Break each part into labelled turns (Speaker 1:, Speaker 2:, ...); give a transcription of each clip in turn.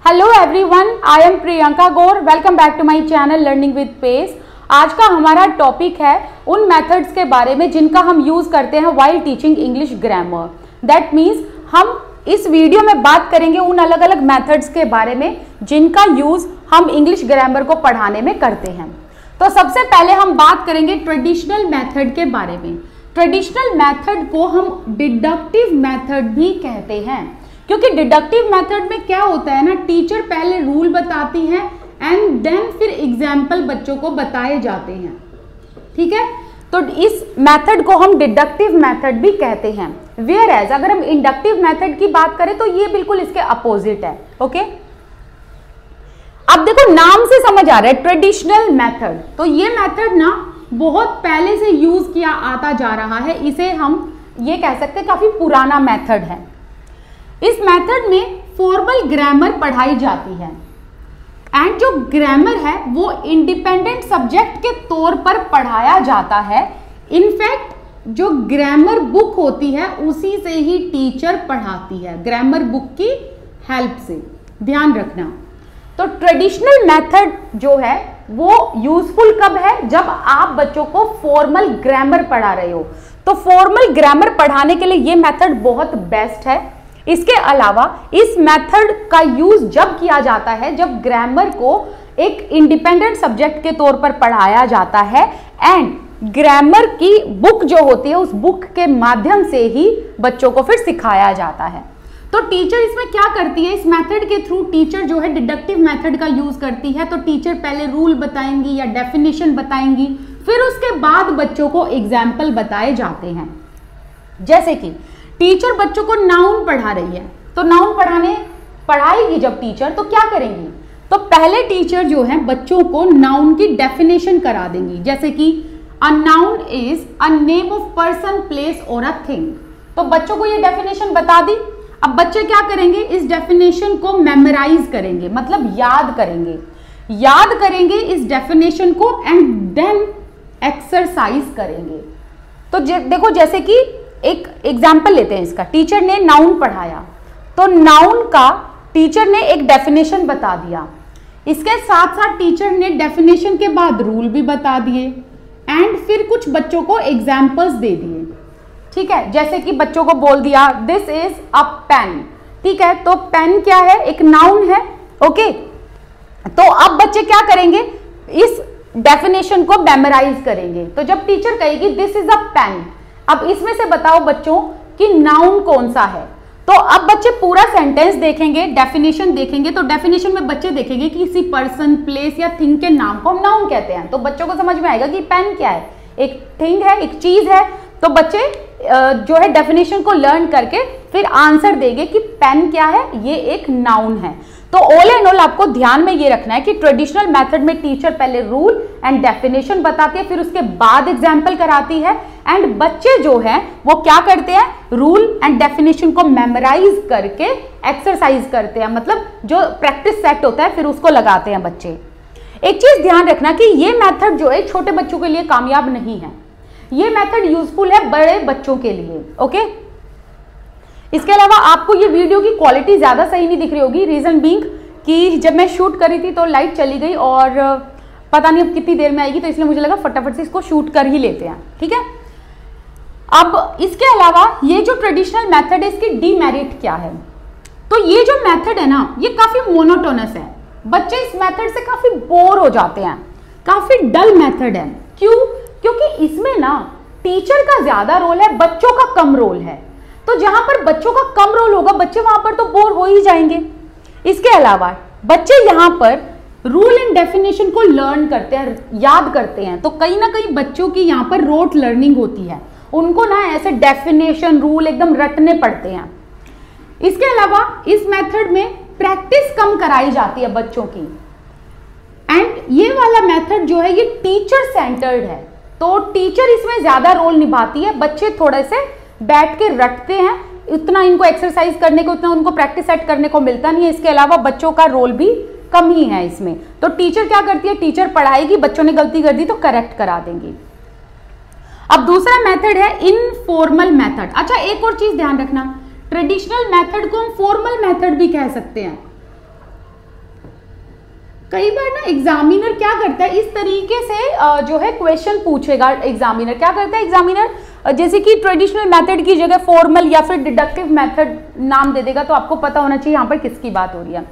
Speaker 1: Hello everyone, I am Priyanka Gaur. Welcome back to my channel learning with pace. आज का हमारा topic है उन मेथड्स के बारे में जिनका हम यूज करते हैं while teaching English grammar. That means हम इस वीडियो में बात करेंगे उन अलग अलग मेथड्स के बारे में जिनका यूज हम इंग्लिश ग्रामर को पढ़ाने में करते हैं। तो सबसे पहले हम बात करेंगे ट्रेडिशनल मेथड के बारे में। ट्रेडिशनल मेथड को हम डिडक्टिव मेथड भी कहते हैं, क्योंकि डिडक्टिव मेथड में क्या होता है ना, टीचर पहले रूल बताती है एंड देन फिर एग्जाम्पल बच्चों को बताए जाते हैं। ठीक है, तो इस मेथड को हम डिडक्टिव मेथड भी कहते हैं। वेयर एज अगर हम इंडक्टिव मेथड की बात करें तो ये बिल्कुल इसके अपोजिट है। ओके, अब देखो नाम से समझ आ रहा है ट्रेडिशनल मेथड। तो ये मेथड ना बहुत पहले से यूज किया आता जा रहा है। इसे हम ये कह सकते हैं काफी पुराना मेथड है। इस मेथड में फॉर्मल ग्रामर पढ़ाई जाती है एंड जो ग्रामर है वो इंडिपेंडेंट सब्जेक्ट के तौर पर पढ़ाया जाता है। इनफैक्ट जो ग्रामर बुक होती है उसी से ही टीचर पढ़ाती है, ग्रामर बुक की हेल्प से। ध्यान रखना, तो ट्रेडिशनल मेथड जो है वो यूजफुल कब है, जब आप बच्चों को फॉर्मल ग्रामर पढ़ा रहे हो। तो फॉर्मल ग्रामर पढ़ाने के लिए ये मेथड बहुत बेस्ट है। इसके अलावा इस मेथड का यूज जब किया जाता है जब ग्रामर को एक इंडिपेंडेंट सब्जेक्ट के तौर पर पढ़ाया जाता है एंड ग्रामर की बुक जो होती है उस बुक के माध्यम से ही बच्चों को फिर सिखाया जाता है। तो टीचर इसमें क्या करती है, इस मेथड के थ्रू टीचर जो है डिडक्टिव मेथड का यूज करती है। तो टीचर पहले रूल बताएंगी या डेफिनेशन बताएंगी, फिर उसके बाद बच्चों को एग्जाम्पल बताए जाते हैं। जैसे कि टीचर बच्चों को नाउन पढ़ा रही है, तो नाउन पढ़ाएगी जब टीचर तो क्या करेंगी, तो पहले टीचर जो है बच्चों को नाउन की डेफिनेशन करा देंगी। जैसे कि a noun is a name of person, place और अ थिंग। तो बच्चों को ये डेफिनेशन बता दी। अब बच्चे क्या करेंगे, इस डेफिनेशन को मेमोराइज करेंगे, मतलब याद करेंगे इस डेफिनेशन को एंड देन एक्सरसाइज करेंगे। तो देखो, जैसे कि एक एग्जाम्पल लेते हैं इसका। टीचर ने नाउन पढ़ाया, तो नाउन का टीचर ने एक डेफिनेशन बता दिया। इसके साथ साथ टीचर ने डेफिनेशन के बाद रूल भी बता दिए एंड फिर कुछ बच्चों को एग्जाम्पल्स दे दिए। ठीक है, जैसे कि बच्चों को बोल दिया दिस इज अ पेन। ठीक है, तो पेन क्या है, एक नाउन है। ओके, तो अब बच्चे क्या करेंगे, इस डेफिनेशन को मेमोराइज करेंगे। तो जब टीचर कहेगी दिस इज अ पेन, अब इसमें से बताओ बच्चों कि नाउन कौन सा है। तो अब बच्चे पूरा सेंटेंस देखेंगे, डेफिनेशन देखेंगे। तो डेफिनेशन में बच्चे देखेंगे कि किसी पर्सन, प्लेस या थिंग के नाम को हम नाउन कहते हैं। तो बच्चों को समझ में आएगा कि पेन क्या है, एक थिंग है, एक चीज है। तो बच्चे जो है डेफिनेशन को लर्न करके फिर आंसर देंगे कि पेन क्या है, ये एक नाउन है। तो ऑल एंड ऑल आपको ध्यान में ये रखना है कि ट्रेडिशनल मेथड में टीचर पहले रूल एंड डेफिनेशन बताती है, फिर उसके बाद एग्जाम्पल कराती है एंड बच्चे जो हैं वो क्या करते हैं, रूल एंड डेफिनेशन को मेमोराइज करके एक्सरसाइज करते हैं। मतलब जो प्रैक्टिस सेट होता है फिर उसको लगाते हैं बच्चे। एक चीज ध्यान रखना कि ये मेथड जो है छोटे बच्चों के लिए कामयाब नहीं है, ये मेथड यूजफुल है बड़े बच्चों के लिए। ओके, इसके अलावा आपको ये वीडियो की क्वालिटी ज्यादा सही नहीं दिख रही होगी। रीजन बीइंग कि जब मैं शूट करी थी तो लाइट चली गई और पता नहीं अब कितनी देर में आएगी, तो इसलिए मुझे लगा फटाफट से इसको शूट कर ही लेते हैं। ठीक है, अब इसके अलावा ये जो ट्रेडिशनल मेथड है इसकी डीमेरिट क्या है, तो ये जो मेथड है ना ये काफी मोनोटोनस है। बच्चे इस मेथड से काफी बोर हो जाते हैं, काफी डल मेथड है। क्यों? क्योंकि इसमें ना टीचर का ज्यादा रोल है, बच्चों का कम रोल है। तो जहां पर बच्चों का कम रोल होगा बच्चे वहां पर तो बोर हो ही जाएंगे। इसके अलावा बच्चे यहां पर रूल एंड डेफिनेशन को लर्न करते हैं, याद करते हैं। तो कहीं ना कहीं बच्चों की यहां पर रोट लर्निंग होती है, उनको ना ऐसे डेफिनेशन रूल एकदम रटने पड़ते हैं। इसके अलावा इस मेथड में प्रैक्टिस कम कराई जाती है बच्चों की एंड ये वाला मेथड जो है ये टीचर सेंटर्ड है। तो टीचर इसमें ज्यादा रोल निभाती है, बच्चे थोड़े से बैठ के रटते हैं, उतना इनको एक्सरसाइज करने को, उतना उनको प्रैक्टिस सेट करने को मिलता नहीं है। इसके अलावा बच्चों का रोल भी कम ही है इसमें। तो टीचर क्या करती है, टीचर पढ़ाएगी, बच्चों ने गलती कर दी तो करेक्ट करा देंगी। अब दूसरा मेथड है इनफॉर्मल मेथड। अच्छा, एक और चीज ध्यान रखना, ट्रेडिशनल मेथड को हम फॉर्मल मेथड भी कह सकते हैं। कई बार ना एग्जामिनर क्या करता है, इस तरीके से जो है क्वेश्चन पूछेगा। एग्जामिनर क्या करता है, एग्जामिनर जैसे कि ट्रेडिशनल मेथड की जगह फॉर्मल या फिर डिडक्टिव मेथड नाम दे देगा, तो आपको पता होना चाहिए यहाँ पर किसकी बात हो रही है।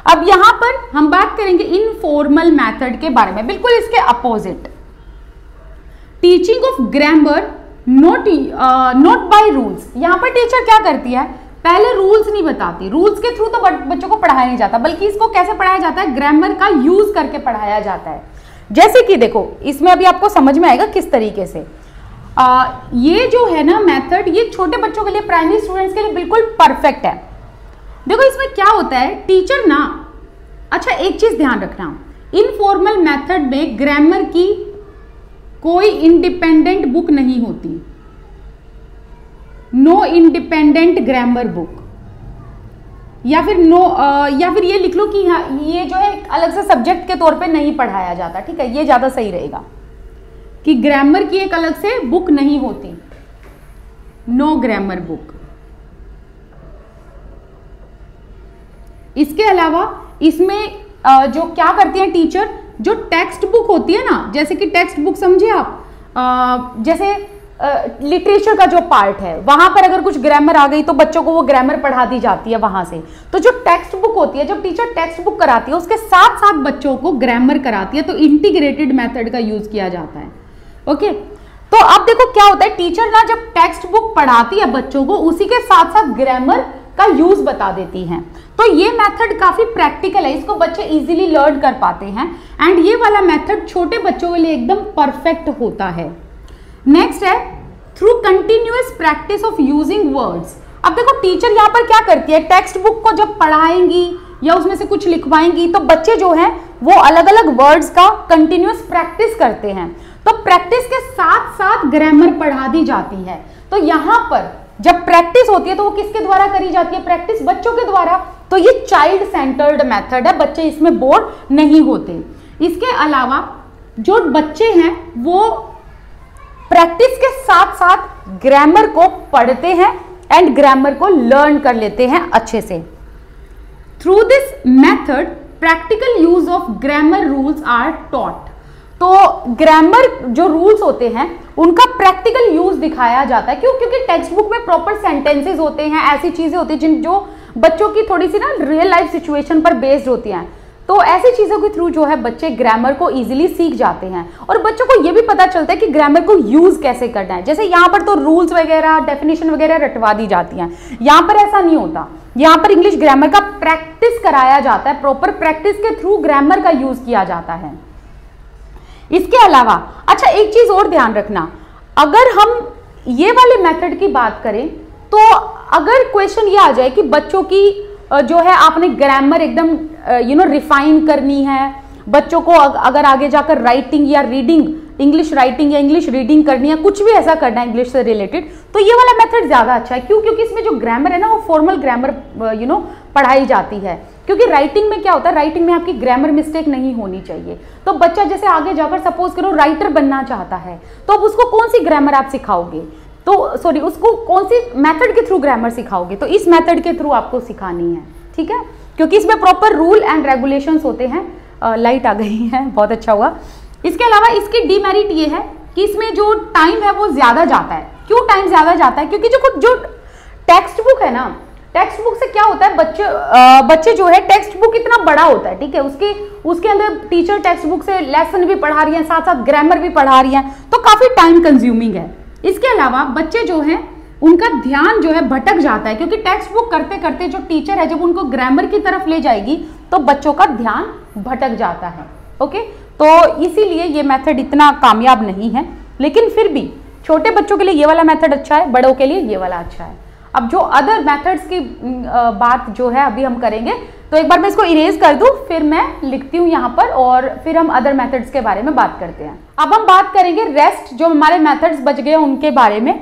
Speaker 1: अब यहाँ पर हम बात करेंगे इनफॉर्मल मेथड के बारे में, बिल्कुल इसके opposite. Teaching of grammar not by rules. यहाँ पर टीचर क्या करती है, पहले रूल्स नहीं बताती, रूल्स के थ्रू तो बच्चों को पढ़ाया नहीं जाता, बल्कि इसको कैसे पढ़ाया जाता है, ग्रामर का यूज करके पढ़ाया जाता है। जैसे कि देखो इसमें अभी आपको समझ में आएगा किस तरीके से ये जो है ना मेथड, ये छोटे बच्चों के लिए, प्राइमरी स्टूडेंट्स के लिए बिल्कुल परफेक्ट है। देखो इसमें क्या होता है, टीचर ना, अच्छा एक चीज ध्यान रखना, इनफॉर्मल मेथड में ग्रामर की कोई इंडिपेंडेंट बुक नहीं होती, नो इंडिपेंडेंट ग्रामर बुक, या फिर या फिर ये लिख लो कि हाँ ये जो है अलग से सब्जेक्ट के तौर पे नहीं पढ़ाया जाता, ठीक है, ये ज्यादा सही रहेगा कि ग्रामर की एक अलग से बुक नहीं होती, नो ग्रामर बुक। इसके अलावा इसमें जो क्या करती है टीचर, जो टेक्स्ट बुक होती है ना, जैसे कि टेक्स्ट बुक समझे आप, जैसे लिटरेचर का जो पार्ट है वहां पर अगर कुछ ग्रामर आ गई तो बच्चों को वो ग्रामर पढ़ा दी जाती है वहां से। तो जो टेक्स्ट बुक होती है, जब टीचर टेक्स्ट बुक कराती है उसके साथ साथ बच्चों को ग्रामर कराती है, तो इंटीग्रेटेड मेथड का यूज किया जाता है। ओके, तो अब देखो क्या होता है, टीचर ना जब टेक्स्ट बुक पढ़ाती है बच्चों को, उसी के साथ साथ ग्रामर का यूज बता देती हैं। तो ये मेथड काफी प्रैक्टिकल है, इसको बच्चे इजीली लर्न कर पाते हैं, एंड ये वाला मेथड छोटे बच्चों के लिए एकदम परफेक्ट होता है। नेक्स्ट है through continuous practice of using words. अब देखो टीचर यहाँ पर क्या करती है, टेक्स्ट बुक को जब पढ़ाएंगी या उसमें से कुछ लिखवाएंगी तो बच्चे जो हैं वो अलग अलग वर्ड्स का कंटिन्यूअस प्रैक्टिस करते हैं। तो प्रैक्टिस के साथ साथ ग्रामर पढ़ा दी जाती है। तो यहाँ पर जब प्रैक्टिस होती है तो वो किसके द्वारा करी जाती है, प्रैक्टिस बच्चों के द्वारा। तो ये चाइल्ड सेंटर्ड मेथड है, बच्चे इसमें बोर नहीं होते। इसके अलावा जो बच्चे हैं वो प्रैक्टिस के साथ साथ ग्रामर को पढ़ते हैं एंड ग्रामर को लर्न कर लेते हैं अच्छे से। Through this method practical use of grammar rules are taught. तो ग्रामर जो रूल्स होते हैं उनका प्रैक्टिकल यूज दिखाया जाता है। क्यों? क्योंकि टेक्स्ट बुक में प्रॉपर सेंटेंसेस होते हैं, ऐसी चीजें होती हैं जिन जो बच्चों की थोड़ी सी ना रियल लाइफ सिचुएशन पर बेस्ड होती हैं। तो ऐसी चीजों के थ्रू जो है बच्चे ग्रामर को इजीली सीख जाते हैं और बच्चों को ये भी पता चलता है कि ग्रामर को यूज कैसे करना है। जैसे यहाँ पर तो रूल्स वगैरह, डेफिनेशन वगैरह रटवा दी जाती हैं, यहाँ पर ऐसा नहीं होता। यहाँ पर इंग्लिश ग्रामर का प्रैक्टिस कराया जाता है, प्रॉपर प्रैक्टिस के थ्रू ग्रामर का यूज किया जाता है। इसके अलावा अच्छा एक चीज और ध्यान रखना, अगर हम ये वाले मेथड की बात करें तो अगर क्वेश्चन ये आ जाए कि बच्चों की जो है आपने ग्रामर एकदम रिफाइन करनी है, बच्चों को अगर आगे जाकर राइटिंग या रीडिंग, इंग्लिश राइटिंग या इंग्लिश रीडिंग करनी है, कुछ भी ऐसा करना है इंग्लिश से रिलेटेड, तो ये वाला मेथड ज्यादा अच्छा है। क्यों? क्योंकि इसमें जो ग्रामर है ना वो फॉर्मल ग्रामर पढ़ाई जाती है। क्योंकि राइटिंग में क्या होता है, राइटिंग में आपकी ग्रामर मिस्टेक नहीं होनी चाहिए। तो बच्चा जैसे आगे जाकर सपोज करो राइटर बनना चाहता है, तो अब उसको कौन सी ग्रामर आप सिखाओगे, तो सॉरी उसको कौन सी मेथड के थ्रू ग्रामर सिखाओगे, तो इस मेथड के थ्रू आपको सिखानी है, ठीक है, क्योंकि इसमें प्रॉपर रूल एंड रेगुलेशंस होते हैं। लाइट आ गई है, बहुत अच्छा हुआ। इसके अलावा इसकी डीमेरिट ये है कि इसमें जो टाइम है वो ज्यादा जाता है। क्यों टाइम ज्यादा जाता है? क्योंकि जो टेक्स्ट बुक है ना, टेक्स्ट बुक से क्या होता है, बच्चे जो है टेक्स्ट बुक इतना बड़ा होता है, ठीक है, उसके अंदर टीचर टेक्स्ट बुक से लेसन भी पढ़ा रही है, साथ साथ ग्रामर भी पढ़ा रही है, तो काफी टाइम कंज्यूमिंग है। इसके अलावा बच्चे जो हैं उनका ध्यान जो है भटक जाता है, क्योंकि टेक्स्ट बुक करते करते जो टीचर है जब उनको ग्रामर की तरफ ले जाएगी तो बच्चों का ध्यान भटक जाता है। ओके, तो इसीलिए ये मेथड इतना कामयाब नहीं है, लेकिन फिर भी छोटे बच्चों के लिए ये वाला मेथड अच्छा है, बड़ों के लिए ये वाला अच्छा है। अब जो अदर मेथड्स की बात जो है अभी हम करेंगे, तो एक बार मैं इसको इरेज कर दूं, फिर मैं लिखती हूं यहाँ पर और फिर हम अदर मेथड्स के बारे में बात करते हैं। अब हम बात करेंगे रेस्ट जो हमारे मेथड्स बच गए उनके बारे में।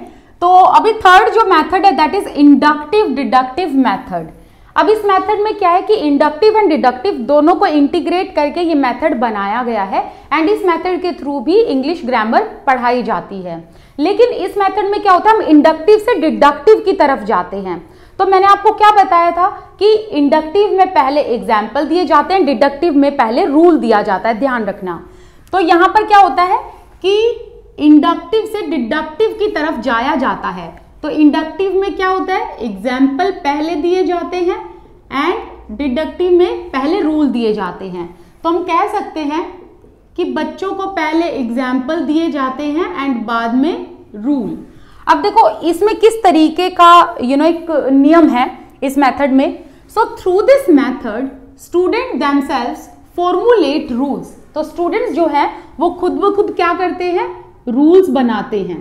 Speaker 1: तो अभी थर्ड जो मेथड है that is inductive deductive method. अब इस मेथड में क्या है कि इंडक्टिव एंड डिडक्टिव दोनों को इंटीग्रेट करके ये मेथड बनाया गया है एंड इस मेथड के थ्रू भी इंग्लिश ग्रामर पढ़ाई जाती है। लेकिन इस मेथड में क्या होता है, हम इंडक्टिव से डिडक्टिव की तरफ जाते हैं। तो मैंने आपको क्या बताया था कि इंडक्टिव में पहले एग्जाम्पल दिए जाते हैं, डिडक्टिव में पहले रूल दिया जाता है, ध्यान रखना। तो यहां पर क्या होता है कि इंडक्टिव से डिडक्टिव की तरफ जाया जाता है। तो इंडक्टिव में क्या होता है, एग्जाम्पल पहले दिए जाते हैं एंड डिडक्टिव में पहले रूल दिए जाते हैं। तो हम कह सकते हैं कि बच्चों को पहले एग्जाम्पल दिए जाते हैं एंड बाद में रूल। अब देखो इसमें किस तरीके का एक नियम है इस मेथड में। So through this method student themselves formulate rules. तो स्टूडेंट्स जो है वो खुद ब खुद क्या करते हैं, रूल्स बनाते हैं।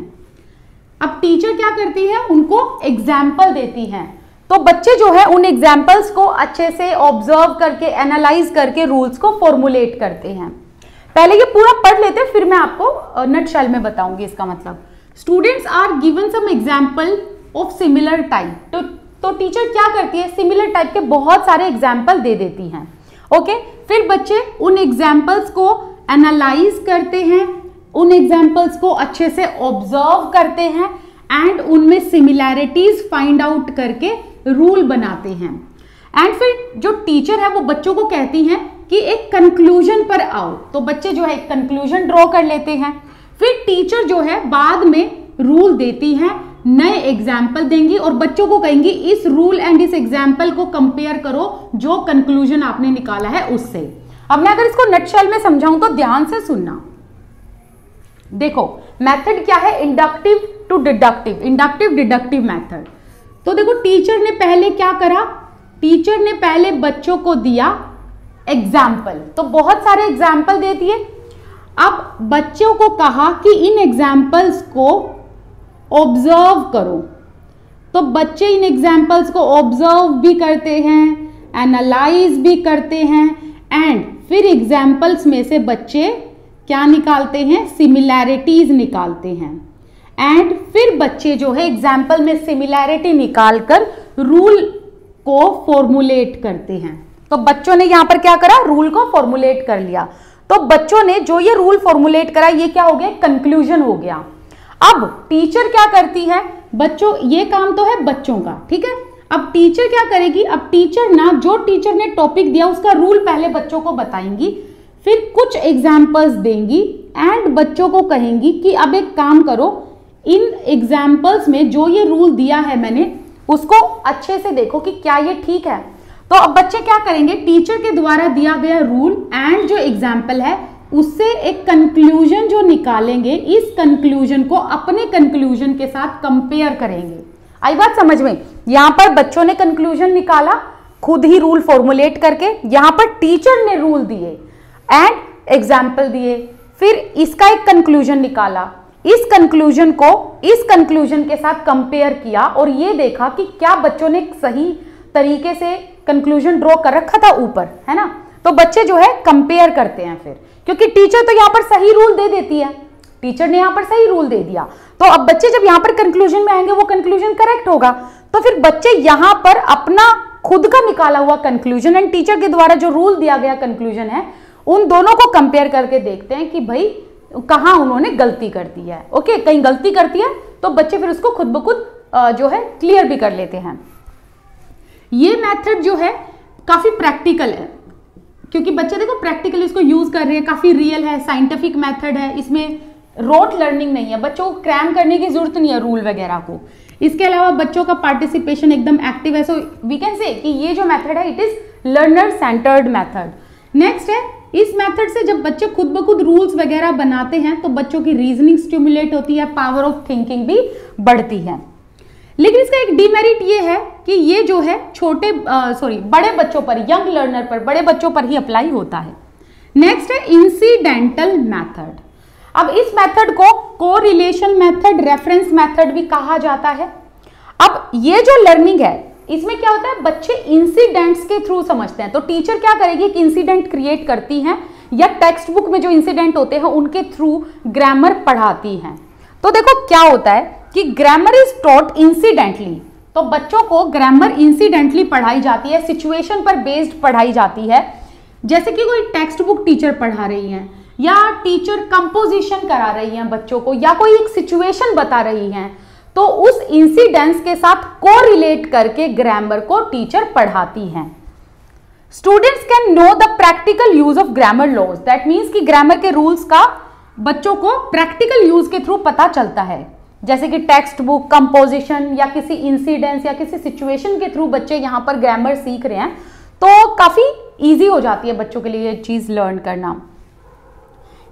Speaker 1: अब टीचर क्या करती है, उनको एग्जाम्पल देती हैं। तो बच्चे जो है उन एग्जाम्पल्स को अच्छे से ऑब्जर्व करके, एनालाइज करके रूल्स को फॉर्मुलेट करते हैं। पहले ये पूरा पढ़ लेते हैं, फिर मैं आपको नटशेल में बताऊंगी इसका मतलब। Students are given some example of similar type. तो टीचर क्या करती है, सिमिलर टाइप के बहुत सारे एग्जाम्पल दे देती हैं। ओके, फिर बच्चे उन एग्जाम्पल्स को एनालाइज करते हैं, उन एग्जाम्पल्स को अच्छे से ऑब्जर्व करते हैं एंड उनमें सिमिलैरिटीज फाइंड आउट करके रूल बनाते हैं। एंड फिर जो टीचर है वो बच्चों को कहती हैं कि एक कंक्लूजन पर आओ। तो बच्चे जो है एक कंक्लूजन ड्रॉ कर लेते हैं। फिर टीचर जो है बाद में रूल देती हैं, नए एग्जाम्पल देंगी और बच्चों को कहेंगी इस रूल एंड इस एग्जाम्पल को कंपेयर करो जो कंक्लूजन आपने निकाला है उससे। अब मैं अगर इसको नटशेल में समझाऊं तो ध्यान से सुनना। देखो मेथड क्या है, inductive to deductive, inductive deductive method. तो देखो टीचर ने पहले क्या करा, टीचर ने पहले बच्चों को दिया एग्जाम्पल। तो बहुत सारे एग्जाम्पल दे दिए। अब बच्चों को कहा कि इन एग्जाम्पल्स को ऑब्जर्व करो। तो बच्चे इन एग्जाम्पल्स को ऑब्जर्व भी करते हैं, एनालाइज भी करते हैं एंड फिर एग्जाम्पल्स में से बच्चे क्या निकालते हैं, सिमिलैरिटीज निकालते हैं। एंड फिर बच्चे जो है एग्जाम्पल में सिमिलैरिटी निकालकर रूल को फॉर्मुलेट करते हैं। तो बच्चों ने यहां पर क्या करा, रूल को फॉर्मुलेट कर लिया। तो बच्चों ने जो ये रूल फॉर्मुलेट करा ये क्या हो गया, कंक्लूजन हो गया। अब टीचर क्या करती है, बच्चों ये काम तो है बच्चों का, ठीक है। अब टीचर क्या करेगी, अब टीचर ना जो टीचर ने टॉपिक दिया उसका रूल पहले बच्चों को बताएंगी, फिर कुछ एग्जाम्पल्स देंगी एंड बच्चों को कहेंगी कि अब एक काम करो, इन एग्जाम्पल्स में जो ये रूल दिया है मैंने उसको अच्छे से देखो कि क्या ये ठीक है। तो अब बच्चे क्या करेंगे, टीचर के द्वारा दिया गया रूल एंड जो एग्जाम्पल है उससे एक कंक्लूजन जो निकालेंगे, इस कंक्लूजन को अपने कंक्लूजन के साथ कंपेयर करेंगे। आई बात समझ में। यहां पर बच्चों ने कंक्लूजन निकाला खुद ही रूल फॉर्मुलेट करके, यहां पर टीचर ने रूल दिए एंड एग्जाम्पल दिए, फिर इसका एक कंक्लूजन निकाला, इस कंक्लूजन को इस कंक्लूजन के साथ कंपेयर किया और ये देखा कि क्या बच्चों ने सही तरीके से कंक्लूजन ड्रॉ कर रखा था ऊपर, है ना। तो बच्चे जो है कंपेयर करते हैं फिर, क्योंकि टीचर तो यहां पर सही रूल दे देती है, टीचर ने यहां पर सही रूल दे दिया। तो अब बच्चे जब यहां पर कंक्लूजन में आएंगे वो कंक्लूजन करेक्ट होगा। तो फिर बच्चे यहां पर अपना खुद का निकाला हुआ कंक्लूजन एंड टीचर के द्वारा जो रूल दिया गया कंक्लूजन है उन दोनों को कंपेयर करके देखते हैं कि भाई कहां उन्होंने गलती कर दी है। ओके, कहीं गलती करती है तो बच्चे फिर उसको खुद ब खुद जो है क्लियर भी कर लेते हैं। ये मेथड जो है काफी प्रैक्टिकल है, क्योंकि बच्चे देखो प्रैक्टिकली इसको यूज कर रहे हैं, काफी रियल है, साइंटिफिक मेथड है, इसमें रोट लर्निंग नहीं है, बच्चों को क्रैम करने की जरूरत नहीं है रूल वगैरह को। इसके अलावा बच्चों का पार्टिसिपेशन एकदम एक्टिव है। सो वी कैन से कि ये जो मेथड है it is learner centred method. Next है, इस मेथड से जब बच्चे खुद ब खुद रूल्स वगैरह बनाते हैं तो बच्चों की रीजनिंग स्टिमुलेट होती है, पावर ऑफ थिंकिंग भी बढ़ती है। लेकिन इसका एक डिमेरिट ये है कि ये जो है बड़े बच्चों पर, यंग लर्नर पर, बड़े बच्चों पर ही अप्लाई होता है। नेक्स्ट है इंसिडेंटल मेथड। अब इस मेथड को कोरिलेशन मेथड, रेफरेंस मेथड भी कहा जाता है। अब ये जो लर्निंग है इसमें क्या होता है, बच्चे इंसिडेंट्स के थ्रू समझते हैं। तो टीचर क्या करेगी, एक इंसिडेंट क्रिएट करती हैं या टेक्स्ट बुक में जो इंसिडेंट होते हैं उनके थ्रू ग्रामर पढ़ाती हैं। तो देखो क्या होता है कि ग्रामर इज टॉट इंसिडेंटली। तो बच्चों को ग्रामर इंसिडेंटली पढ़ाई जाती है, सिचुएशन पर बेस्ड पढ़ाई जाती है। जैसे कि कोई टेक्स्ट बुक टीचर पढ़ा रही हैं या टीचर कंपोजिशन करा रही हैं बच्चों को, या कोई एक सिचुएशन बता रही हैं, तो तो उस इंसिडेंस के साथ कोरिलेट करके ग्रामर को टीचर पढ़ाती हैं। Students can know the practical use of grammar laws, that means कि ग्रामर के रूल्स का बच्चों को प्रैक्टिकल यूज के थ्रू पता चलता है, जैसे कि टेक्स्ट बुक, कंपोजिशन या किसी इंसिडेंस या किसी सिचुएशन के थ्रू बच्चे यहाँ पर ग्रामर सीख रहे हैं, तो काफी इजी हो जाती है बच्चों के लिए ये चीज लर्न करना।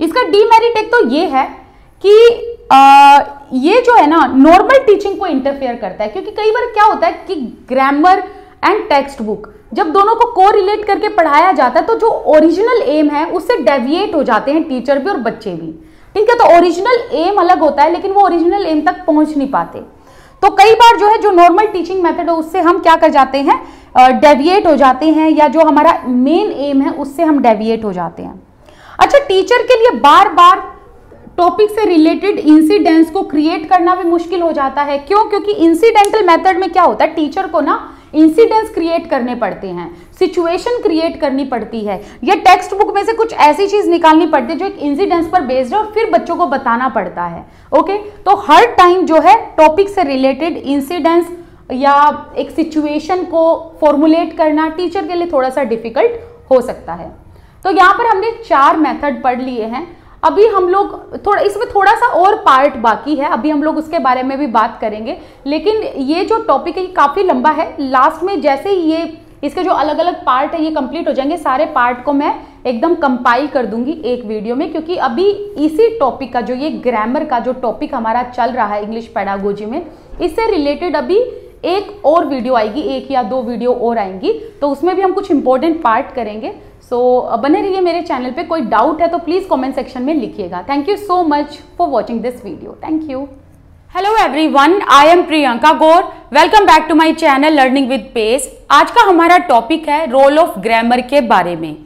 Speaker 1: इसका डीमेरिट एक तो ये है कि ये जो है ना नॉर्मल टीचिंग को इंटरफेयर करता है, क्योंकि कई बार क्या होता है कि ग्रामर एंड टेक्स्ट बुक जब दोनों को कोरिलेट करके पढ़ाया जाता है तो जो ओरिजिनल एम है उससे डेविएट हो जाते हैं टीचर भी और बच्चे भी। ठीक है, तो ओरिजिनल एम अलग होता है लेकिन वो ओरिजिनल एम तक पहुंच नहीं पाते। तो कई बार जो है जो नॉर्मल टीचिंग मेथड है उससे हम क्या कर जाते हैं, डेविएट हो जाते हैं, या जो हमारा मेन एम है उससे हम डेविएट हो जाते हैं। अच्छा, टीचर के लिए बार बार टॉपिक से रिलेटेड इंसिडेंट्स को क्रिएट करना भी मुश्किल हो जाता है। क्यों? क्योंकि इंसिडेंटल मेथड में क्या होता है, टीचर को ना इंसिडेंट्स क्रिएट करने पड़ते हैं, सिचुएशन क्रिएट करनी पड़ती है, या टेक्स्ट बुक में से कुछ ऐसी चीज निकालनी पड़ती है जो एक इंसिडेंट्स पर बेस्ड है और फिर बच्चों को बताना पड़ता है। ओके, तो हर टाइम जो है टॉपिक से रिलेटेड इंसिडेंट्स या एक सिचुएशन को फॉर्मुलेट करना टीचर के लिए थोड़ा सा डिफिकल्ट हो सकता है। तो यहाँ पर हमने 4 मेथड पढ़ लिए हैं। अभी हम लोग इसमें थोड़ा सा और पार्ट बाकी है, अभी हम लोग उसके बारे में भी बात करेंगे, लेकिन ये जो टॉपिक है ये काफी लंबा है। लास्ट में जैसे ही ये इसके जो अलग अलग पार्ट है ये कंप्लीट हो जाएंगे, सारे पार्ट को मैं एकदम कंपाइल कर दूंगी एक वीडियो में, क्योंकि अभी इसी टॉपिक का जो ये ग्रामर का जो टॉपिक हमारा चल रहा है इंग्लिश पेडागोजी में, इससे रिलेटेड अभी एक और वीडियो आएगी, 1 या 2 वीडियो और आएंगी, तो उसमें भी हम कुछ इंपॉर्टेंट पार्ट करेंगे। सो बने रहिए मेरे चैनल पे। कोई डाउट है तो प्लीज कमेंट सेक्शन में लिखिएगा। Thank you so much for watching this video. Thank you. Hello everyone, I am Priyanka Gaur. Welcome back to my channel learning with pace. आज का हमारा टॉपिक है रोल ऑफ ग्रामर के बारे में।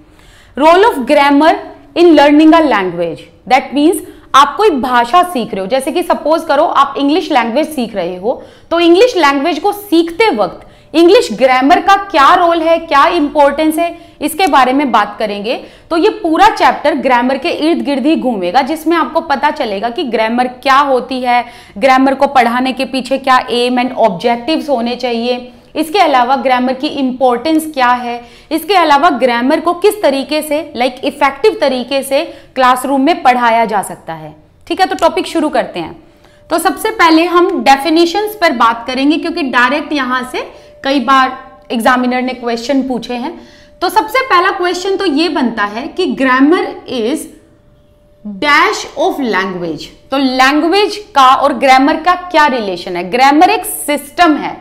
Speaker 1: Role of grammar in learning a language, that means आप कोई भाषा सीख रहे हो, जैसे कि सपोज करो आप इंग्लिश लैंग्वेज सीख रहे हो, तो इंग्लिश लैंग्वेज को सीखते वक्त इंग्लिश ग्रामर का क्या रोल है, क्या इंपॉर्टेंस है, इसके बारे में बात करेंगे। तो ये पूरा चैप्टर ग्रामर के इर्द गिर्द ही घूमेगा, जिसमें आपको पता चलेगा कि ग्रामर क्या होती है, ग्रामर को पढ़ाने के पीछे क्या एम एंड ऑब्जेक्टिव्स होने चाहिए, इसके अलावा ग्रामर की इंपॉर्टेंस क्या है, इसके अलावा ग्रामर को किस तरीके से इफेक्टिव तरीके से क्लासरूम में पढ़ाया जा सकता है। ठीक है, तो टॉपिक शुरू करते हैं। तो सबसे पहले हम डेफिनेशंस पर बात करेंगे, क्योंकि डायरेक्ट यहां से कई बार एग्जामिनर ने क्वेश्चन पूछे हैं। तो सबसे पहला क्वेश्चन तो ये बनता है कि grammar is dash of language. तो लैंग्वेज का और ग्रामर का क्या रिलेशन है? ग्रामर एक सिस्टम है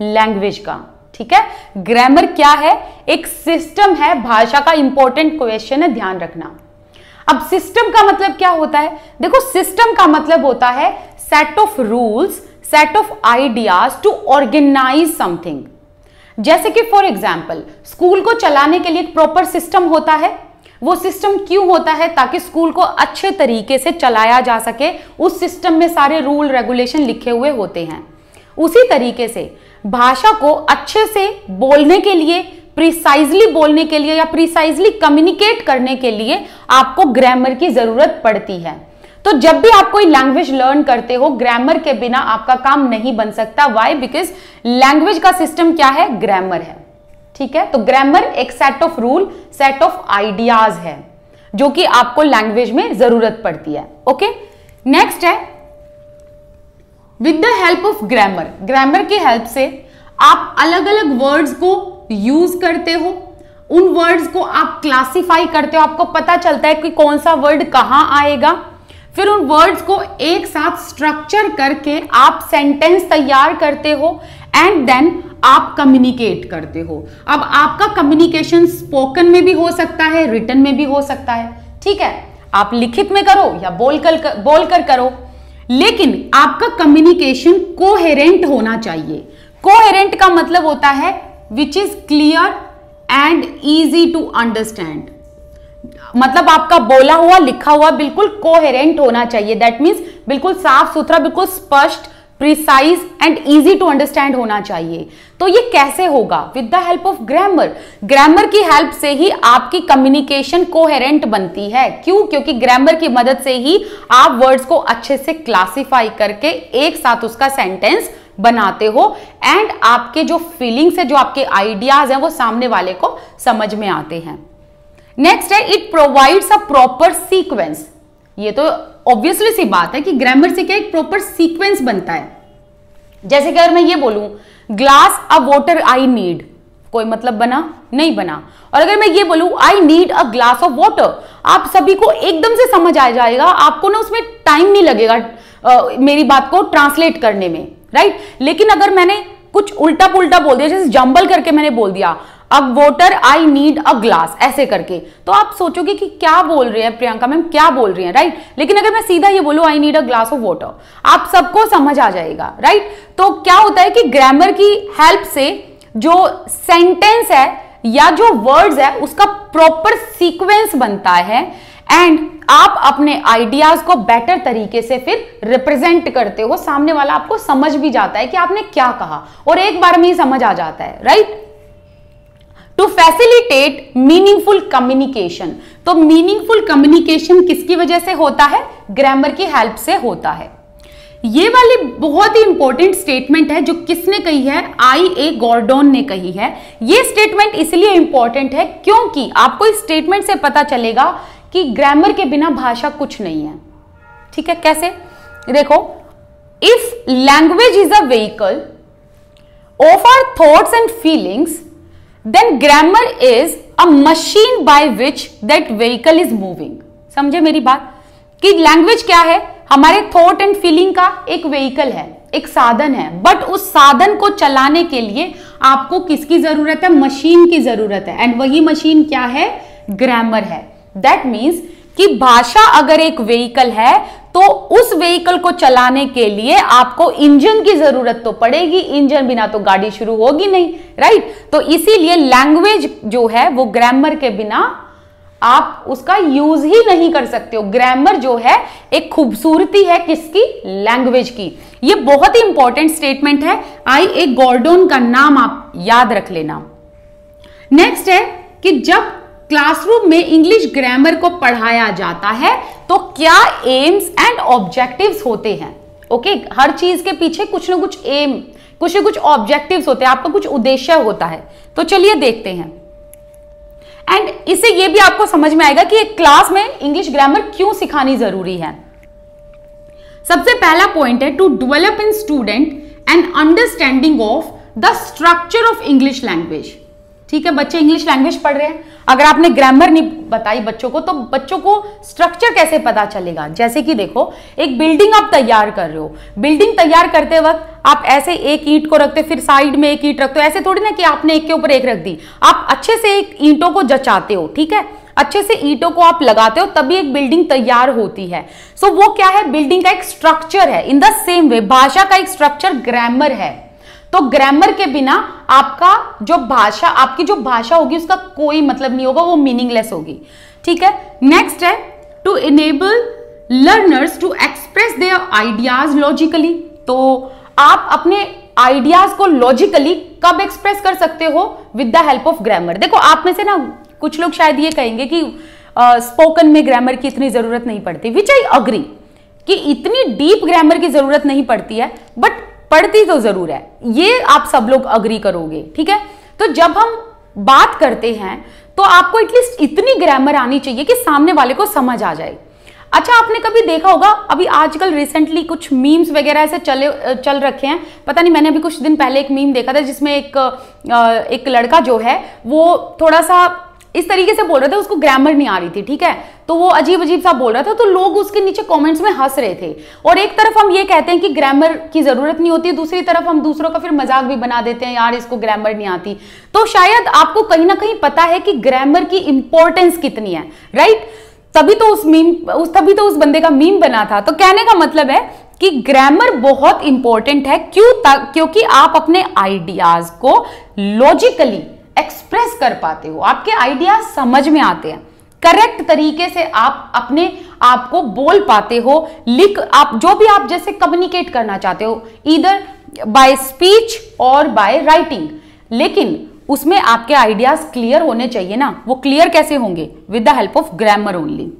Speaker 1: लैंग्वेज का। ठीक है, ग्रामर क्या है? एक सिस्टम है, भाषा का इंपॉर्टेंट क्वेश्चन है, ध्यान रखना। अब सिस्टम का मतलब क्या होता है? देखो, सिस्टम का मतलब होता है set of rules, set of ideas to organise something. जैसे कि फॉर एग्जाम्पल स्कूल को चलाने के लिए एक प्रॉपर सिस्टम होता है। वो सिस्टम क्यों होता है? ताकि स्कूल को अच्छे तरीके से चलाया जा सके। उस सिस्टम में सारे रूल रेगुलेशन लिखे हुए होते हैं। उसी तरीके से भाषा को अच्छे से बोलने के लिए, प्रिसाइजली बोलने के लिए या प्रिसाइजली कम्युनिकेट करने के लिए आपको ग्रामर की जरूरत पड़ती है। तो जब भी आप कोई लैंग्वेज लर्न करते हो, ग्रामर के बिना आपका काम नहीं बन सकता। व्हाई? बिकॉज लैंग्वेज का सिस्टम क्या है? ग्रामर है। ठीक है, तो ग्रामर एक set of rule, set of ideas है जो कि आपको लैंग्वेज में जरूरत पड़ती है। ओके, नेक्स्ट है with the help of grammar. Grammar की हेल्प से आप अलग अलग वर्ड्स को यूज करते हो, उन वर्ड्स को आप क्लासिफाई करते हो, आपको पता चलता है कि कौन सा वर्ड कहां आएगा। फिर उन वर्ड्स को एक साथ स्ट्रक्चर करके आप सेंटेंस तैयार करते हो एंड देन आप कम्युनिकेट करते हो। अब आपका कम्युनिकेशन स्पोकन में भी हो सकता है, रिटन में भी हो सकता है। ठीक है, आप लिखित में करो या बोलकर करो, लेकिन आपका कम्युनिकेशन कोहेरेंट होना चाहिए। कोहेरेंट का मतलब होता है which is clear and easy to understand. मतलब आपका बोला हुआ लिखा हुआ बिल्कुल कोहेरेंट होना चाहिए। दैट मीन्स बिल्कुल साफ सुथरा, बिल्कुल स्पष्ट, precise and easy to understand होना चाहिए। तो ये कैसे होगा? With the help of grammar. Grammar की हेल्प से ही आपकी कम्युनिकेशन कोहेरेंट बनती है। क्यों? क्योंकि ग्रामर की मदद से ही आप वर्ड्स को अच्छे से क्लासिफाई करके एक साथ उसका सेंटेंस बनाते हो एंड आपके जो फीलिंग्स है, जो आपके आइडियाज हैं, वो सामने वाले को समझ में आते हैं। नेक्स्ट है, it provides a proper sequence. ये तो ऑब्वियसली सी बात है कि ग्रामर से क्या एक प्रॉपर सीक्वेंस बनता है। जैसे कि अगर मैं ये बोलूं glass a water I need, कोई मतलब बना? नहीं बना। और अगर मैं ये बोलूं I need a glass of water, आप सभी को एकदम से समझ आ जाएगा, आपको ना उसमें टाइम नहीं लगेगा मेरी बात को ट्रांसलेट करने में, राइट। लेकिन अगर मैंने कुछ उल्टा पुल्टा बोल दिया, जैसे जंबल करके मैंने बोल दिया अब water I need a glass ऐसे करके, तो आप सोचोगे कि क्या बोल रहे हैं प्रियंका मैम, क्या बोल रही हैं, राइट। लेकिन अगर मैं सीधा ये बोलूं I need a glass of water, आप सबको समझ आ जाएगा, राइट। तो क्या होता है कि ग्रामर की हेल्प से जो सेंटेंस है या जो वर्ड्स है उसका प्रॉपर सीक्वेंस बनता है एंड आप अपने आइडियाज को बेटर तरीके से फिर रिप्रेजेंट करते हो। सामने वाला आपको समझ भी जाता है कि आपने क्या कहा और एक बार में ही समझ आ जाता है, right. To facilitate meaningful communication, तो मीनिंगफुल कम्युनिकेशन किसकी वजह से होता है? ग्रामर की हेल्प से होता है। ये वाली बहुत ही इंपॉर्टेंट स्टेटमेंट है जो किसने कही है? I.A. गॉर्डन ने कही है। ये स्टेटमेंट इसलिए इंपॉर्टेंट है क्योंकि आपको इस स्टेटमेंट से पता चलेगा कि ग्रामर के बिना भाषा कुछ नहीं है। ठीक है, कैसे? देखो, if language is a vehicle of our thoughts and feelings, then grammar is a machine by which that vehicle is moving. समझे मेरी बात? कि लैंग्वेज क्या है? हमारे थॉट एंड फीलिंग का एक व्हीकल है, एक साधन है, बट उस साधन को चलाने के लिए आपको किसकी जरूरत है? मशीन की जरूरत है। एंड वही मशीन क्या है? ग्रामर है। दैट मीन्स कि भाषा अगर एक व्हीकल है तो उस व्हीकल को चलाने के लिए आपको इंजन की जरूरत तो पड़ेगी, इंजन बिना तो गाड़ी शुरू होगी नहीं, राइट। तो इसीलिए लैंग्वेज जो है वो ग्रामर के बिना आप उसका यूज ही नहीं कर सकते हो। ग्रामर जो है एक खूबसूरती है किसकी? लैंग्वेज की। ये बहुत ही इंपॉर्टेंट स्टेटमेंट है। I.A. गॉर्डन का नाम आप याद रख लेना। नेक्स्ट है कि जब क्लासरूम में इंग्लिश ग्रामर को पढ़ाया जाता है तो क्या एम्स एंड ऑब्जेक्टिव्स होते हैं? ओके, हर चीज के पीछे कुछ ना कुछ एम, कुछ ना कुछ ऑब्जेक्टिव्स होते हैं, आपका कुछ उद्देश्य होता है। तो चलिए देखते हैं। एंड इससे ये भी आपको समझ में आएगा कि एक क्लास में इंग्लिश ग्रामर क्यों सिखानी जरूरी है। सबसे पहला पॉइंट है to develop in student an understanding of the structure of English language. ठीक है, बच्चे इंग्लिश लैंग्वेज पढ़ रहे हैं, अगर आपने ग्रामर नहीं बताई बच्चों को तो बच्चों को स्ट्रक्चर कैसे पता चलेगा? जैसे कि देखो, एक बिल्डिंग आप तैयार कर रहे हो, बिल्डिंग तैयार करते वक्त आप ऐसे एक ईंट को रखते फिर साइड में एक ईंट रखते हो, ऐसे थोड़ी ना कि आपने एक के ऊपर एक रख दी। आप अच्छे से एक ईंटों को जचाते हो, ठीक है, अच्छे से ईंटों को आप लगाते हो तभी एक बिल्डिंग तैयार होती है। सो वो क्या है? बिल्डिंग का एक स्ट्रक्चर है। इन द सेम वे भाषा का एक स्ट्रक्चर ग्रामर है। तो ग्रामर के बिना आपका जो भाषा, आपकी जो भाषा होगी उसका कोई मतलब नहीं होगा, वो मीनिंगलेस होगी। ठीक है, नेक्स्ट है to enable learners to express their ideas logically. तो आप अपने आइडियाज को लॉजिकली कब एक्सप्रेस कर सकते हो? With the help of grammar. देखो, आप में से ना कुछ लोग शायद ये कहेंगे कि स्पोकन में ग्रामर की इतनी जरूरत नहीं पड़ती, विच आई अग्री कि इतनी डीप ग्रामर की जरूरत नहीं पड़ती है, बट पढ़ती तो जरूर है, ये आप सब लोग अग्री करोगे। ठीक है, तो जब हम बात करते हैं तो आपको एटलीस्ट इतनी ग्रामर आनी चाहिए कि सामने वाले को समझ आ जाए। अच्छा, आपने कभी देखा होगा, अभी आजकल रिसेंटली कुछ मीम्स वगैरह ऐसे चल रखे हैं, पता नहीं, मैंने अभी कुछ दिन पहले एक मीम देखा था जिसमें एक लड़का जो है वो थोड़ा सा इस तरीके से बोल रहा था, उसको ग्रामर नहीं आ रही थी, ठीक है, तो वो अजीब अजीब सा बोल रहा था, तो लोग उसके नीचे कमेंट्स में हंस रहे थे। और एक तरफ हम ये कहते हैं कि ग्रामर की जरूरत नहीं होती, दूसरी तरफ हम दूसरों का फिर मजाक भी बना देते हैं, यार इसको ग्रामर नहीं आती। तो शायद आपको कहीं ना कहीं पता है कि ग्रामर की इंपॉर्टेंस कितनी है, राइट। तभी तो उस बंदे का मीम बना था। तो कहने का मतलब है कि ग्रामर बहुत इंपॉर्टेंट है। क्योंकि आप अपने आइडियाज को लॉजिकली एक्सप्रेस कर पाते हो, आपके आइडियाज समझ में आते हैं, करेक्ट तरीके से आप अपने आपको बोल पाते हो, लिख, आप जो भी आप जैसे कम्युनिकेट करना चाहते हो, ईदर बाय स्पीच और बाय राइटिंग, लेकिन उसमें आपके आइडियाज क्लियर होने चाहिए ना। वो क्लियर कैसे होंगे? With the help of grammar only.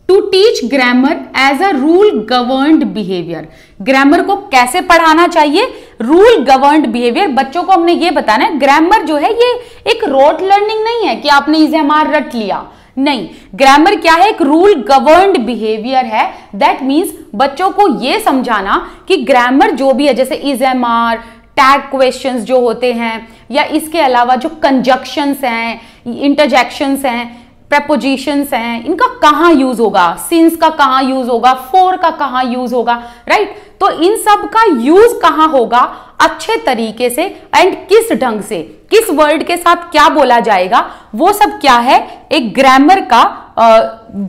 Speaker 1: To teach grammar as a rule governed behaviour, grammar को कैसे पढ़ाना चाहिए? Rule governed behaviour. बच्चों को हमने ये बताना है, ग्रामर जो है ये एक रोट लर्निंग नहीं है कि आपने इसे हमारा रट लिया, नहीं। ग्रामर क्या है? एक रूल गवर्न्ड बिहेवियर है। दैट मीन्स बच्चों को यह समझाना कि ग्रामर जो भी है, जैसे is am are, tag questions जो होते हैं, या इसके अलावा जो कंजक्शंस हैं, इंटरजेक्शंस हैं, प्रपोजिशंस हैं, इनका कहां यूज होगा, सिंस का कहां यूज होगा, फॉर का कहां यूज होगा, राइट। तो इन सब का यूज कहां होगा अच्छे तरीके से, एंड किस ढंग से, किस वर्ड के साथ क्या बोला जाएगा, वो सब क्या है? एक ग्रामर का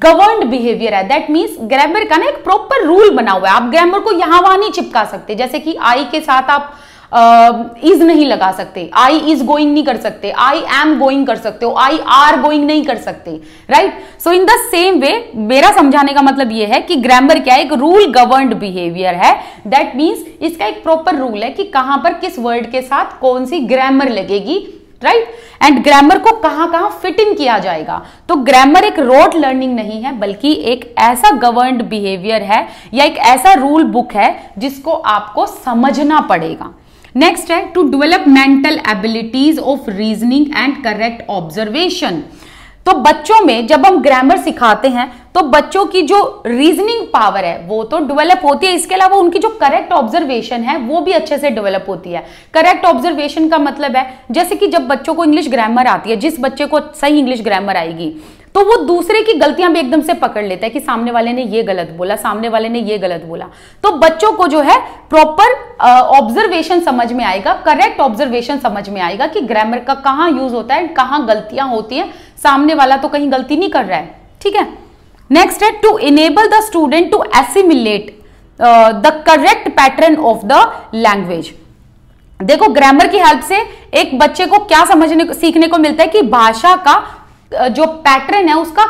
Speaker 1: गवर्न्ड बिहेवियर है। दैट मीन्स ग्रामर का ना एक प्रॉपर रूल बना हुआ है। आप ग्रामर को यहां वहां नहीं चिपका सकते, जैसे कि आई के साथ आप इज नहीं लगा सकते, आई इज गोइंग नहीं कर सकते, आई एम गोइंग कर सकते हो, आई आर गोइंग नहीं कर सकते, right. So in the same way मेरा समझाने का मतलब यह है कि ग्रामर क्या है? एक रूल गवर्न्ड बिहेवियर है। दैट मीन्स इसका एक प्रॉपर रूल है कि कहां पर किस वर्ड के साथ कौन सी ग्रामर लगेगी, राइट। एंड ग्रामर को कहां कहां फिट इन किया जाएगा। तो ग्रामर एक रोट लर्निंग नहीं है, बल्कि एक ऐसा गवर्न्ड बिहेवियर है या एक ऐसा रूल बुक है जिसको आपको समझना पड़ेगा। नेक्स्ट है to develop mental abilities of reasoning and correct observation. तो बच्चों में जब हम ग्रामर सिखाते हैं तो बच्चों की जो रीजनिंग पावर है वो तो डेवलप होती है, इसके अलावा उनकी जो करेक्ट ऑब्जर्वेशन है वो भी अच्छे से डेवलप होती है। करेक्ट ऑब्जर्वेशन का मतलब है जैसे कि जब बच्चों को इंग्लिश ग्रामर आती है, जिस बच्चे को सही इंग्लिश ग्रामर आएगी तो वो दूसरे की गलतियां भी एकदम से पकड़ लेता है कि सामने वाले ने ये गलत बोला, सामने वाले ने ये गलत बोला। तो बच्चों को जो है प्रॉपर ऑब्जर्वेशन समझ में आएगा, करेक्ट ऑब्जर्वेशन समझ में आएगा कि ग्रामर का कहां यूज होता है, कहां गलतियां होती हैं, सामने वाला तो कहीं गलती नहीं कर रहा है, ठीक है। नेक्स्ट है to enable the student to assimilate the correct pattern of the language. देखो ग्रामर की हेल्प से एक बच्चे को क्या सीखने को मिलता है कि भाषा का जो पैटर्न है उसका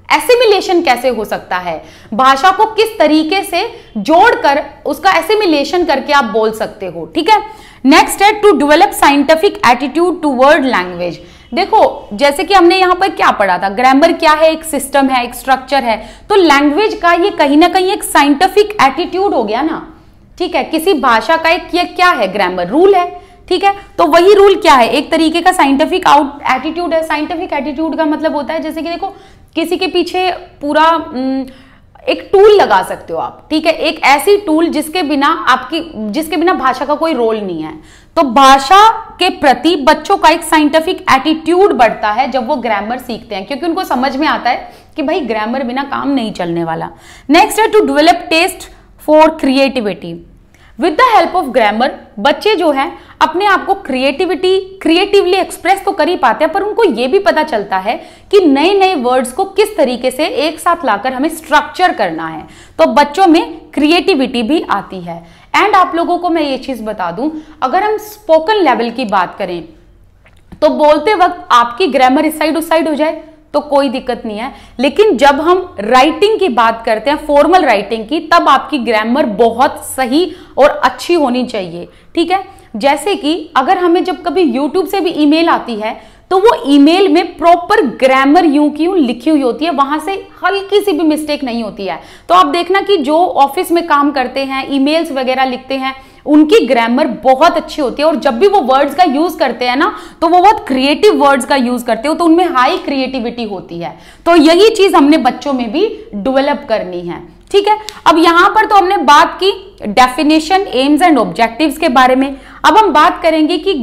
Speaker 1: एसिमिलेशन कैसे हो सकता है, भाषा को किस तरीके से जोड़कर उसका एसिमिलेशन करके आप बोल सकते हो, ठीक है। नेक्स्ट है to develop scientific attitude toward language. देखो जैसे कि हमने यहां पर क्या पढ़ा था, ग्रामर क्या है? एक सिस्टम है, एक स्ट्रक्चर है। तो लैंग्वेज का ये कहीं ना कहीं एक साइंटिफिक एटीट्यूड हो गया ना, ठीक है। किसी भाषा का एक ये क्या है? ग्रामर रूल है, ठीक है। तो वही रूल क्या है? एक तरीके का साइंटिफिक एटीट्यूड है। साइंटिफिक एटीट्यूड का मतलब होता है जैसे कि देखो किसी के पीछे पूरा एक टूल लगा सकते हो आप, ठीक है। एक ऐसी टूल जिसके बिना भाषा का कोई रोल नहीं है। तो भाषा के प्रति बच्चों का एक साइंटिफिक एटीट्यूड बढ़ता है जब वो ग्रामर सीखते हैं, क्योंकि उनको समझ में आता है कि भाई ग्रामर बिना काम नहीं चलने वाला। नेक्स्ट है to develop taste for creativity. With the help of grammar बच्चे जो हैं अपने आप को क्रिएटिवली एक्सप्रेस तो कर ही पाते हैं, पर उनको यह भी पता चलता है कि नए नए वर्ड्स को किस तरीके से एक साथ लाकर हमें स्ट्रक्चर करना है। तो बच्चों में क्रिएटिविटी भी आती है। एंड आप लोगों को मैं ये चीज बता दूं, अगर हम स्पोकन लेवल की बात करें तो बोलते वक्त आपकी ग्रामर इस साइड उस साइड हो जाए तो कोई दिक्कत नहीं है, लेकिन जब हम राइटिंग की बात करते हैं, फॉर्मल राइटिंग की, तब आपकी ग्रामर बहुत सही और अच्छी होनी चाहिए, ठीक है। जैसे कि अगर हमें जब कभी YouTube से भी ईमेल आती है तो वो ईमेल में प्रॉपर ग्रामर यूं की यूं लिखी हुई होती है, वहां से हल्की सी भी मिस्टेक नहीं होती है। तो आप देखना कि जो ऑफिस में काम करते हैं, ईमेल्स वगैरह लिखते हैं, उनकी ग्रामर बहुत अच्छी होती है, और जब भी वो वर्ड्स का यूज करते हैं ना तो वो बहुत क्रिएटिव वर्ड्स का यूज करते हो, तो उनमें हाई क्रिएटिविटी होती है। तो यही चीज हमने बच्चों में भी डेवलप करनी है, ठीक है। अब यहां पर तो हमने बात की डेफिनेशन, एम्स एंड ऑब्जेक्टिव्स के बारे में। अब हम बात करेंगे कि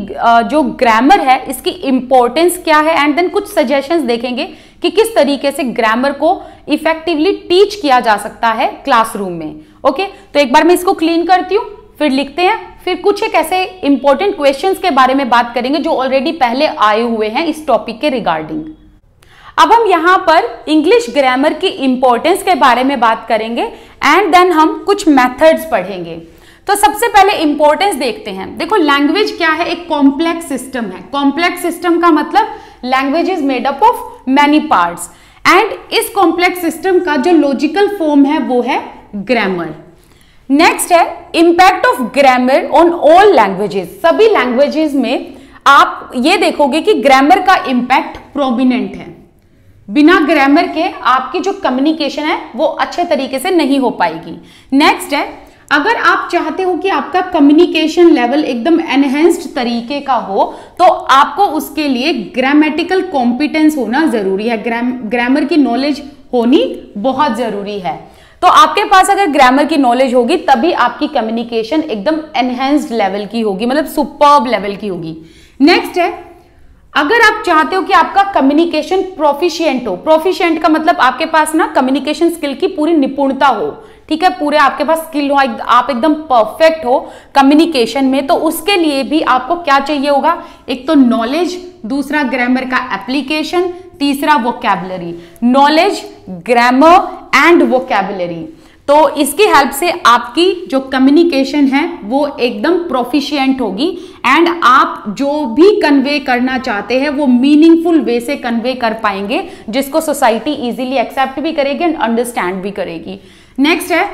Speaker 1: जो ग्रामर है इसकी इंपॉर्टेंस क्या है, एंड देन कुछ सजेशंस देखेंगे कि किस तरीके से ग्रामर को इफेक्टिवली टीच किया जा सकता है क्लासरूम में। ओके, तो एक बार मैं इसको क्लीन करती हूं, फिर लिखते हैं, फिर कुछ एक ऐसे इंपॉर्टेंट क्वेश्चंस के बारे में बात करेंगे जो ऑलरेडी पहले आए हुए हैं इस टॉपिक के रिगार्डिंग। अब हम यहां पर इंग्लिश ग्रामर की इंपॉर्टेंस के बारे में बात करेंगे, एंड देन हम कुछ मेथड्स पढ़ेंगे। तो सबसे पहले इंपॉर्टेंस देखते हैं। देखो लैंग्वेज क्या है? एक कॉम्प्लेक्स सिस्टम है। कॉम्प्लेक्स सिस्टम का मतलब language is made up of many parts, and इस कॉम्प्लेक्स सिस्टम का जो लॉजिकल फॉर्म है वो है ग्रामर। नेक्स्ट है impact of grammar on all languages. सभी लैंग्वेजेस में आप ये देखोगे कि ग्रामर का इंपैक्ट प्रोमिनेंट है। बिना ग्रामर के आपकी जो कम्युनिकेशन है वो अच्छे तरीके से नहीं हो पाएगी। नेक्स्ट है, अगर आप चाहते हो कि आपका कम्युनिकेशन लेवल एकदम एनहेंस्ड तरीके का हो तो आपको उसके लिए ग्रामेटिकल कॉम्पिटेंस होना जरूरी है। ग्रामर की नॉलेज होनी बहुत जरूरी है। तो आपके पास अगर ग्रामर की नॉलेज होगी तभी आपकी कम्युनिकेशन एकदम एनहेंस्ड लेवल की होगी, मतलब सुपर्ब लेवल की होगी। नेक्स्ट है, अगर आप चाहते हो कि आपका कम्युनिकेशन प्रोफिशिएंट हो, प्रोफिशिएंट का मतलब आपके पास ना कम्युनिकेशन स्किल की पूरी निपुणता हो, ठीक है, पूरे आपके पास स्किल हो, आप एकदम परफेक्ट हो कम्युनिकेशन में, तो उसके लिए भी आपको क्या चाहिए होगा? एक तो नॉलेज, दूसरा ग्रामर का एप्लीकेशन, तीसरा vocabulary. Knowledge, grammar and vocabulary. तो इसकी हेल्प से आपकी जो कम्युनिकेशन है वो एकदम प्रोफिशिएंट होगी एंड आप जो भी कन्वे करना चाहते हैं वो मीनिंगफुल वे से कन्वे कर पाएंगे, जिसको सोसाइटी इजीली एक्सेप्ट भी करेगी एंड अंडरस्टैंड भी करेगी। नेक्स्ट है,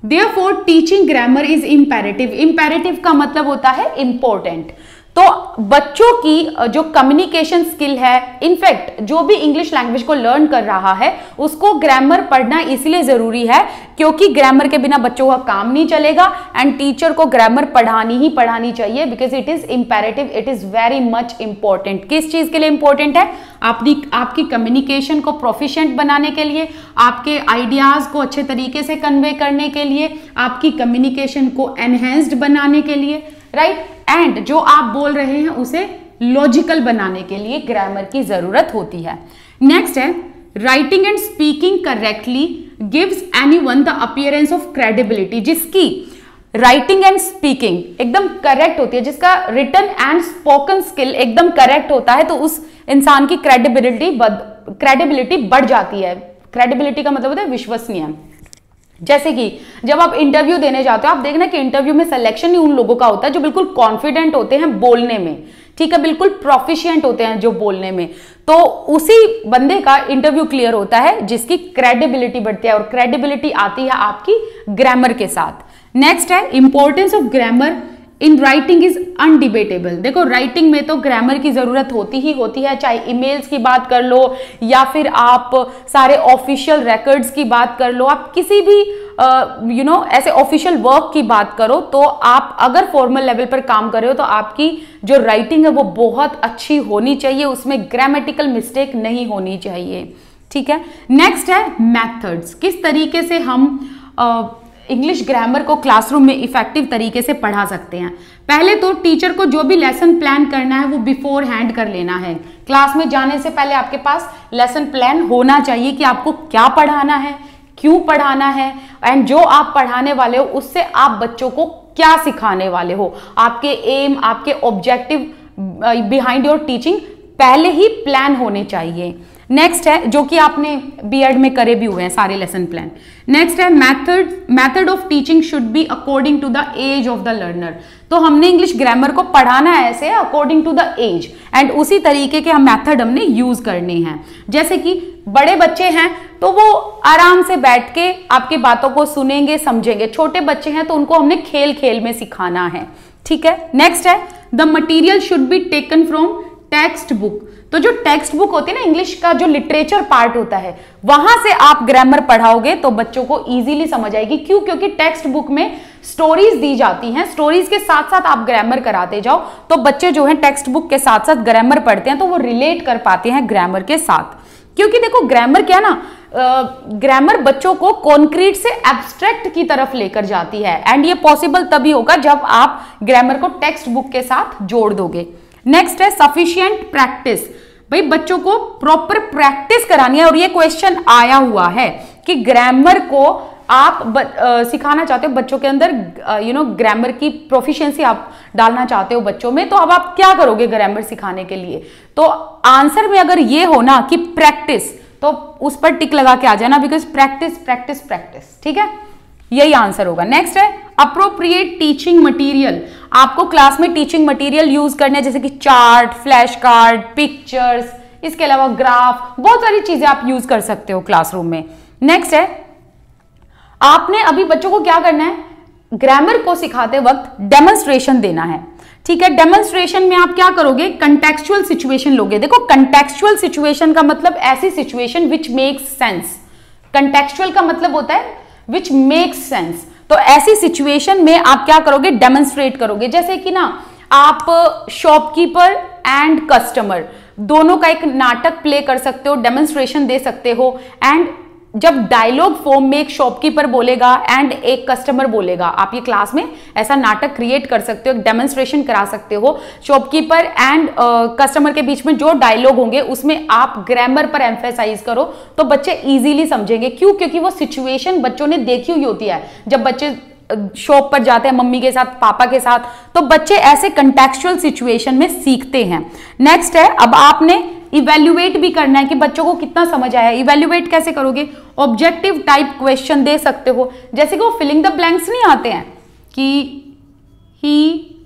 Speaker 1: therefore teaching grammar is imperative. Imperative का मतलब होता है इंपॉर्टेंट। तो बच्चों की जो कम्युनिकेशन स्किल है, इनफैक्ट जो भी इंग्लिश लैंग्वेज को लर्न कर रहा है उसको ग्रामर पढ़ना इसलिए जरूरी है क्योंकि ग्रामर के बिना बच्चों का काम नहीं चलेगा एंड टीचर को ग्रामर पढ़ानी ही पढ़ानी चाहिए, because it is imperative, it is very much important. किस चीज के लिए इंपॉर्टेंट है? आपकी कम्युनिकेशन को प्रोफिशिएंट बनाने के लिए, आपके आइडियाज को अच्छे तरीके से कन्वे करने के लिए, आपकी कम्युनिकेशन को एनहेंस्ड बनाने के लिए, राइट, एंड जो आप बोल रहे हैं उसे लॉजिकल बनाने के लिए ग्रामर की जरूरत होती है। नेक्स्ट है, writing and speaking correctly gives anyone the appearance of credibility. जिसकी राइटिंग एंड स्पीकिंग एकदम करेक्ट होती है, जिसका रिटन एंड स्पोकन स्किल एकदम करेक्ट होता है, तो उस इंसान की क्रेडिबिलिटी बढ़ जाती है। क्रेडिबिलिटी का मतलब होता है विश्वसनीय। जैसे कि जब आप इंटरव्यू देने जाते हो, आप देखना कि इंटरव्यू में सिलेक्शन ही उन लोगों का होता है जो बिल्कुल कॉन्फिडेंट होते हैं बोलने में, ठीक है, बिल्कुल प्रोफिशिएंट होते हैं जो बोलने में, तो उसी बंदे का इंटरव्यू क्लियर होता है जिसकी क्रेडिबिलिटी बढ़ती है, और क्रेडिबिलिटी आती है आपकी ग्रामर के साथ। नेक्स्ट है, importance of grammar in writing is undebatable. देखो, राइटिंग में तो ग्रामर की जरूरत होती ही होती है, चाहे ईमेल्स की बात कर लो या फिर आप सारे ऑफिशियल रिकॉर्ड्स की बात कर लो, आप किसी भी ऐसे ऑफिशियल वर्क की बात करो, तो आप अगर फॉर्मल लेवल पर काम कर रहे हो तो आपकी जो राइटिंग है वो बहुत अच्छी होनी चाहिए, उसमें ग्रामेटिकल मिस्टेक नहीं होनी चाहिए, ठीक है। नेक्स्ट है मेथड्स, किस तरीके से हम इंग्लिश ग्रामर को क्लासरूम में इफेक्टिव तरीके से पढ़ा सकते हैं। पहले तो टीचर को जो भी लेसन प्लान करना है वो बिफोर हैंड कर लेना है। क्लास में जाने से पहले आपके पास लेसन प्लान होना चाहिए कि आपको क्या पढ़ाना है, क्यों पढ़ाना है, एंड जो आप पढ़ाने वाले हो उससे आप बच्चों को क्या सिखाने वाले हो, आपके एम, आपके ऑब्जेक्टिव बिहाइंड योर टीचिंग पहले ही प्लान होने चाहिए। नेक्स्ट है, जो कि आपने बीएड में करे भी हुए हैं सारे लेसन प्लान। नेक्स्ट है, method of teaching should be according to the age of the learner. तो हमने इंग्लिश ग्रामर को पढ़ाना है ऐसे according to the age, and उसी तरीके के हम मेथड हमने यूज करने हैं। जैसे कि बड़े बच्चे हैं तो वो आराम से बैठ के आपकी बातों को सुनेंगे, समझेंगे। छोटे बच्चे हैं तो उनको हमने खेल खेल में सिखाना है, ठीक है। नेक्स्ट है, the material should be taken from text book. तो जो टेक्स्ट बुक होती है ना, इंग्लिश का जो लिटरेचर पार्ट होता है, वहां से आप ग्रामर पढ़ाओगे तो बच्चों को इजीली समझ आएगी। क्यों? क्योंकि टेक्स्ट बुक में स्टोरीज दी जाती हैं, स्टोरीज के साथ साथ आप ग्रामर कराते जाओ तो बच्चे जो है टेक्स्ट बुक के साथ साथ ग्रामर पढ़ते हैं तो वो रिलेट कर पाते हैं ग्रामर के साथ। क्योंकि देखो, ग्रामर क्या ना, ग्रामर बच्चों को कॉन्क्रीट से एब्स्ट्रैक्ट की तरफ लेकर जाती है, एंड ये पॉसिबल तभी होगा जब आप ग्रामर को टेक्स्ट बुक के साथ जोड़ दोगे। नेक्स्ट है, सफिशिएंट प्रैक्टिस। भाई, बच्चों को प्रॉपर प्रैक्टिस करानी है, और ये क्वेश्चन आया हुआ है कि ग्रामर को आप सिखाना चाहते हो बच्चों के अंदर, ग्रामर की प्रोफिशिएंसी आप डालना चाहते हो बच्चों में, तो अब आप क्या करोगे ग्रामर सिखाने के लिए? तो आंसर में अगर ये हो ना कि प्रैक्टिस, तो उस पर टिक लगा के आ जाना, बिकॉज प्रैक्टिस प्रैक्टिस प्रैक्टिस, ठीक है, यही आंसर होगा। नेक्स्ट है, अप्रोप्रिएट टीचिंग मटेरियल। आपको क्लास में टीचिंग मटेरियल यूज करने, जैसे कि चार्ट, फ्लैश कार्ड, पिक्चर्स, इसके अलावा ग्राफ, बहुत सारी चीजें आप यूज कर सकते हो क्लासरूम में। नेक्स्ट है, आपने अभी बच्चों को क्या करना है, ग्रामर को सिखाते वक्त डेमोन्स्ट्रेशन देना है। ठीक है, डेमोन्स्ट्रेशन में आप क्या करोगे, कंटेक्चुअल सिचुएशन लोगे। देखो कंटेक्चुअल सिचुएशन का मतलब ऐसी situation which makes sense. Contextual का मतलब होता है विच मेक्स सेंस। तो ऐसी सिचुएशन में आप क्या करोगे, डेमोन्स्ट्रेट करोगे। जैसे कि ना आप शॉपकीपर एंड कस्टमर दोनों का एक नाटक प्ले कर सकते हो, डेमोन्स्ट्रेशन दे सकते हो। एंड जब डायलॉग फॉर्म में एक शॉपकीपर बोलेगा एंड एक कस्टमर बोलेगा, आप ये क्लास में ऐसा नाटक क्रिएट कर सकते हो, एक डेमोन्स्ट्रेशन करा सकते हो। शॉपकीपर एंड कस्टमर के बीच में जो डायलॉग होंगे उसमें आप ग्रामर पर एम्फेसाइज करो तो बच्चे इजीली समझेंगे। क्यों? क्योंकि वो सिचुएशन बच्चों ने देखी हुई होती है। जब बच्चे शॉप पर जाते हैं मम्मी के साथ, पापा के साथ, तो बच्चे ऐसे कंटेक्चुअल सिचुएशन में सीखते हैं। नेक्स्ट है, अब आपने इवेल्युएट भी करना है कि बच्चों को कितना समझ आया। इवेल्युएट कैसे करोगे, ऑब्जेक्टिव टाइप क्वेश्चन दे सकते हो। जैसे कि वो फिलिंग द ब्लैंक्स नहीं आते हैं कि ही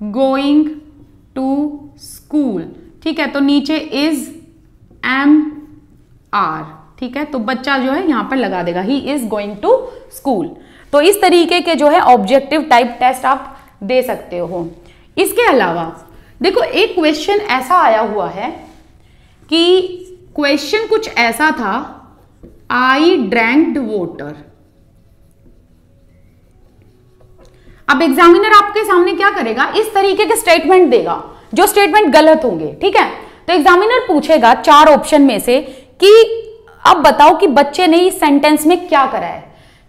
Speaker 1: गोइंग टू स्कूल, ठीक है, तो नीचे इज एम आर, ठीक है, तो बच्चा जो है यहां पर लगा देगा he is going to school. तो इस तरीके के जो है ऑब्जेक्टिव टाइप टेस्ट आप दे सकते हो। इसके अलावा देखो एक क्वेश्चन ऐसा आया हुआ है कि क्वेश्चन कुछ ऐसा था, आई ड्रैंक्ड वाटर। अब एग्जामिनर आपके सामने क्या करेगा, इस तरीके के स्टेटमेंट देगा जो स्टेटमेंट गलत होंगे। ठीक है, तो एग्जामिनर पूछेगा 4 ऑप्शन में से कि अब बताओ कि बच्चे ने इस सेंटेंस में क्या करा है।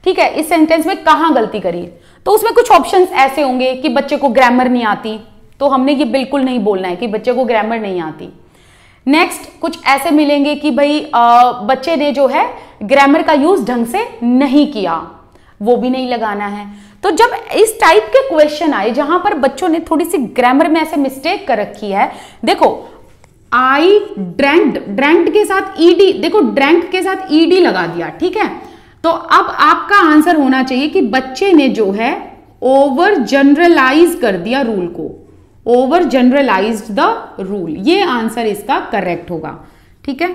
Speaker 1: ठीक है, इस सेंटेंस में कहां गलती करी। तो उसमें कुछ ऑप्शंस ऐसे होंगे कि बच्चे को ग्रामर नहीं आती, तो हमने ये बिल्कुल नहीं बोलना है कि बच्चे को ग्रामर नहीं आती। नेक्स्ट कुछ ऐसे मिलेंगे कि भाई बच्चे ने जो है ग्रामर का यूज ढंग से नहीं किया, वो भी नहीं लगाना है। तो जब इस टाइप के क्वेश्चन आए जहां पर बच्चों ने थोड़ी सी ग्रामर में ऐसे मिस्टेक कर रखी है, देखो आई ड्रैंक्ड, ड्रैंक्ड के साथ ईडी, देखो ड्रैंक के साथ ईडी लगा दिया। ठीक है, तो अब आपका आंसर होना चाहिए कि बच्चे ने जो है ओवर जनरलाइज कर दिया रूल को, ओवर जनरलाइज्ड द रूल, ये आंसर इसका करेक्ट होगा। ठीक है,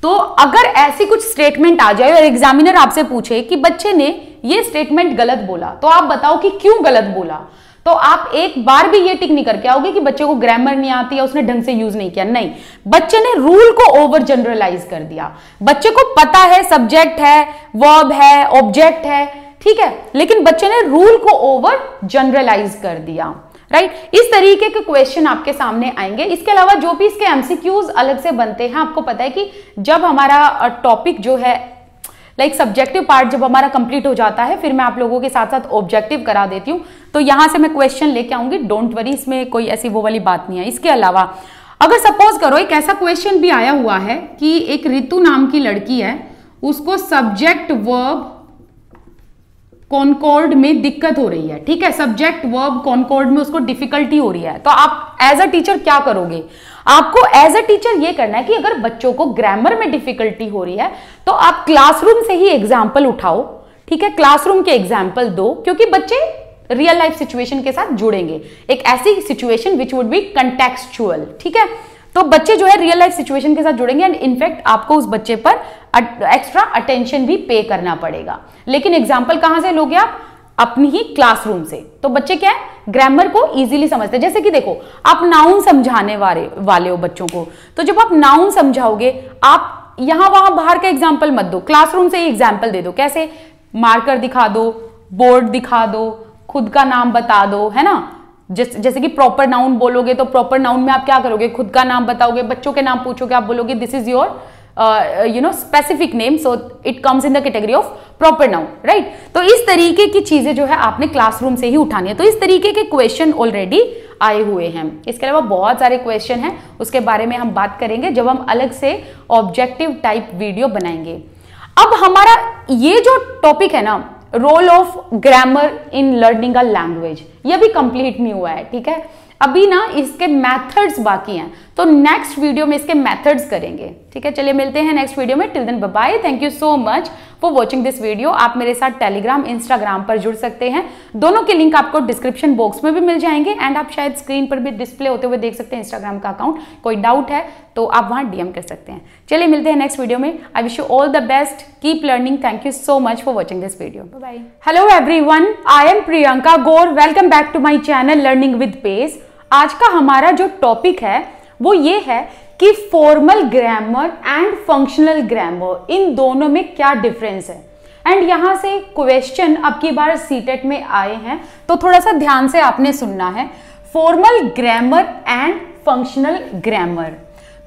Speaker 1: तो अगर ऐसी कुछ स्टेटमेंट आ जाए और एग्जामिनर आपसे पूछे कि बच्चे ने ये स्टेटमेंट गलत बोला, तो आप बताओ कि क्यों गलत बोला, तो आप एक बार भी ये टिक नहीं करके आओगे कि बच्चे को ग्रामर नहीं आती या उसने ढंग से यूज नहीं किया। नहीं, बच्चे ने रूल को ओवर जनरलाइज कर दिया। बच्चे को पता है सब्जेक्ट है, वर्ब है, ऑब्जेक्ट है, ठीक है, लेकिन बच्चे ने रूल को ओवर जनरलाइज कर दिया। राइट, इस तरीके के क्वेश्चन आपके सामने आएंगे। इसके अलावा जो भी इसके एमसीक्यूज अलग से बनते हैं, आपको पता है कि जब हमारा टॉपिक जो है लाइक सब्जेक्टिव पार्ट जब हमारा कंप्लीट हो जाता है, फिर मैं आप लोगों के साथ साथ ऑब्जेक्टिव करा देती हूँ, तो यहां से मैं क्वेश्चन लेके आऊंगी, डोंट वरी, इसमें कोई ऐसी वो वाली बात नहीं है। इसके अलावा अगर सपोज करो एक ऐसा क्वेश्चन भी आया हुआ है कि एक रितु नाम की लड़की है, उसको सब्जेक्ट वर्ब कॉनकॉर्ड में दिक्कत हो रही है। ठीक है, सब्जेक्ट वर्ब कॉनकॉर्ड में उसको डिफिकल्टी हो रही है, तो आप एज अ टीचर क्या करोगे, आपको एज अ टीचर ये करना है कि अगर बच्चों को ग्रामर में डिफिकल्टी हो रही है तो आप क्लासरूम से ही एग्जाम्पल उठाओ। ठीक है, क्लासरूम के एग्जाम्पल दो, क्योंकि बच्चे रियल लाइफ सिचुएशन के साथ जुड़ेंगे, एक ऐसी situation which would be contextual. ठीक है, तो बच्चे जो है रियल लाइफ सिचुएशन के साथ जुड़ेंगे एंड इनफैक्ट आपको उस बच्चे पर एक्स्ट्रा अटेंशन भी पे करना पड़ेगा। लेकिन एग्जाम्पल कहां से लोगे आप, अपनी ही क्लासरूम से। तो बच्चे क्या है, ग्रामर को इजीली समझते हैं। जैसे कि देखो आप नाउन समझाने वाले हो बच्चों को, तो जब आप नाउन समझाओगे, आप यहां वहां बाहर का एग्जाम्पल मत दो, क्लासरूम से ही एग्जाम्पल दे दो। कैसे, मार्कर दिखा दो, बोर्ड दिखा दो, खुद का नाम बता दो, है ना। जैसे कि प्रॉपर नाउन बोलोगे तो प्रॉपर नाउन में आप क्या करोगे, खुद का नाम बताओगे, बच्चों के नाम पूछोगे, आप बोलोगे this is your specific name, so it comes in the category of proper noun. Right, तो इस तरीके की चीजें जो है आपने क्लासरूम से ही उठानी है। तो इस तरीके के क्वेश्चन ऑलरेडी आए हुए हैं। इसके अलावा बहुत सारे क्वेश्चन हैं, उसके बारे में हम बात करेंगे जब हम अलग से ऑब्जेक्टिव टाइप वीडियो बनाएंगे। अब हमारा ये जो टॉपिक है ना, role of grammar in learning a language, ये भी कंप्लीट नहीं हुआ है। ठीक है, अभी ना इसके मेथड्स बाकी हैं, तो नेक्स्ट वीडियो में इसके मेथड्स करेंगे। ठीक है, चलिए मिलते हैं नेक्स्ट वीडियो में। Till then bye bye, thank you so much for watching this video. आप मेरे साथ टेलीग्राम, इंस्टाग्राम पर जुड़ सकते हैं, दोनों के लिंक आपको डिस्क्रिप्शन बॉक्स में भी मिल जाएंगे एंड आप शायद स्क्रीन पर भी डिस्प्ले होते हुए देख सकते हैं इंस्टाग्राम का अकाउंट। कोई डाउट है तो आप वहां डीएम कर सकते हैं। चलिए मिलते हैं नेक्स्ट वीडियो में। I wish you all the best, keep learning. Thank you so much for watching this video. Bye. Hello everyone, I am Priyanka Gaur. Welcome back to my channel learning with pace. आज का हमारा जो topic है वो ये है कि formal grammar and functional grammar, इन दोनों में क्या डिफरेंस है। एंड यहां से क्वेश्चन अब की बार सीटेट में आए हैं तो थोड़ा सा ध्यान से आपने सुनना है। Formal grammar and functional grammar,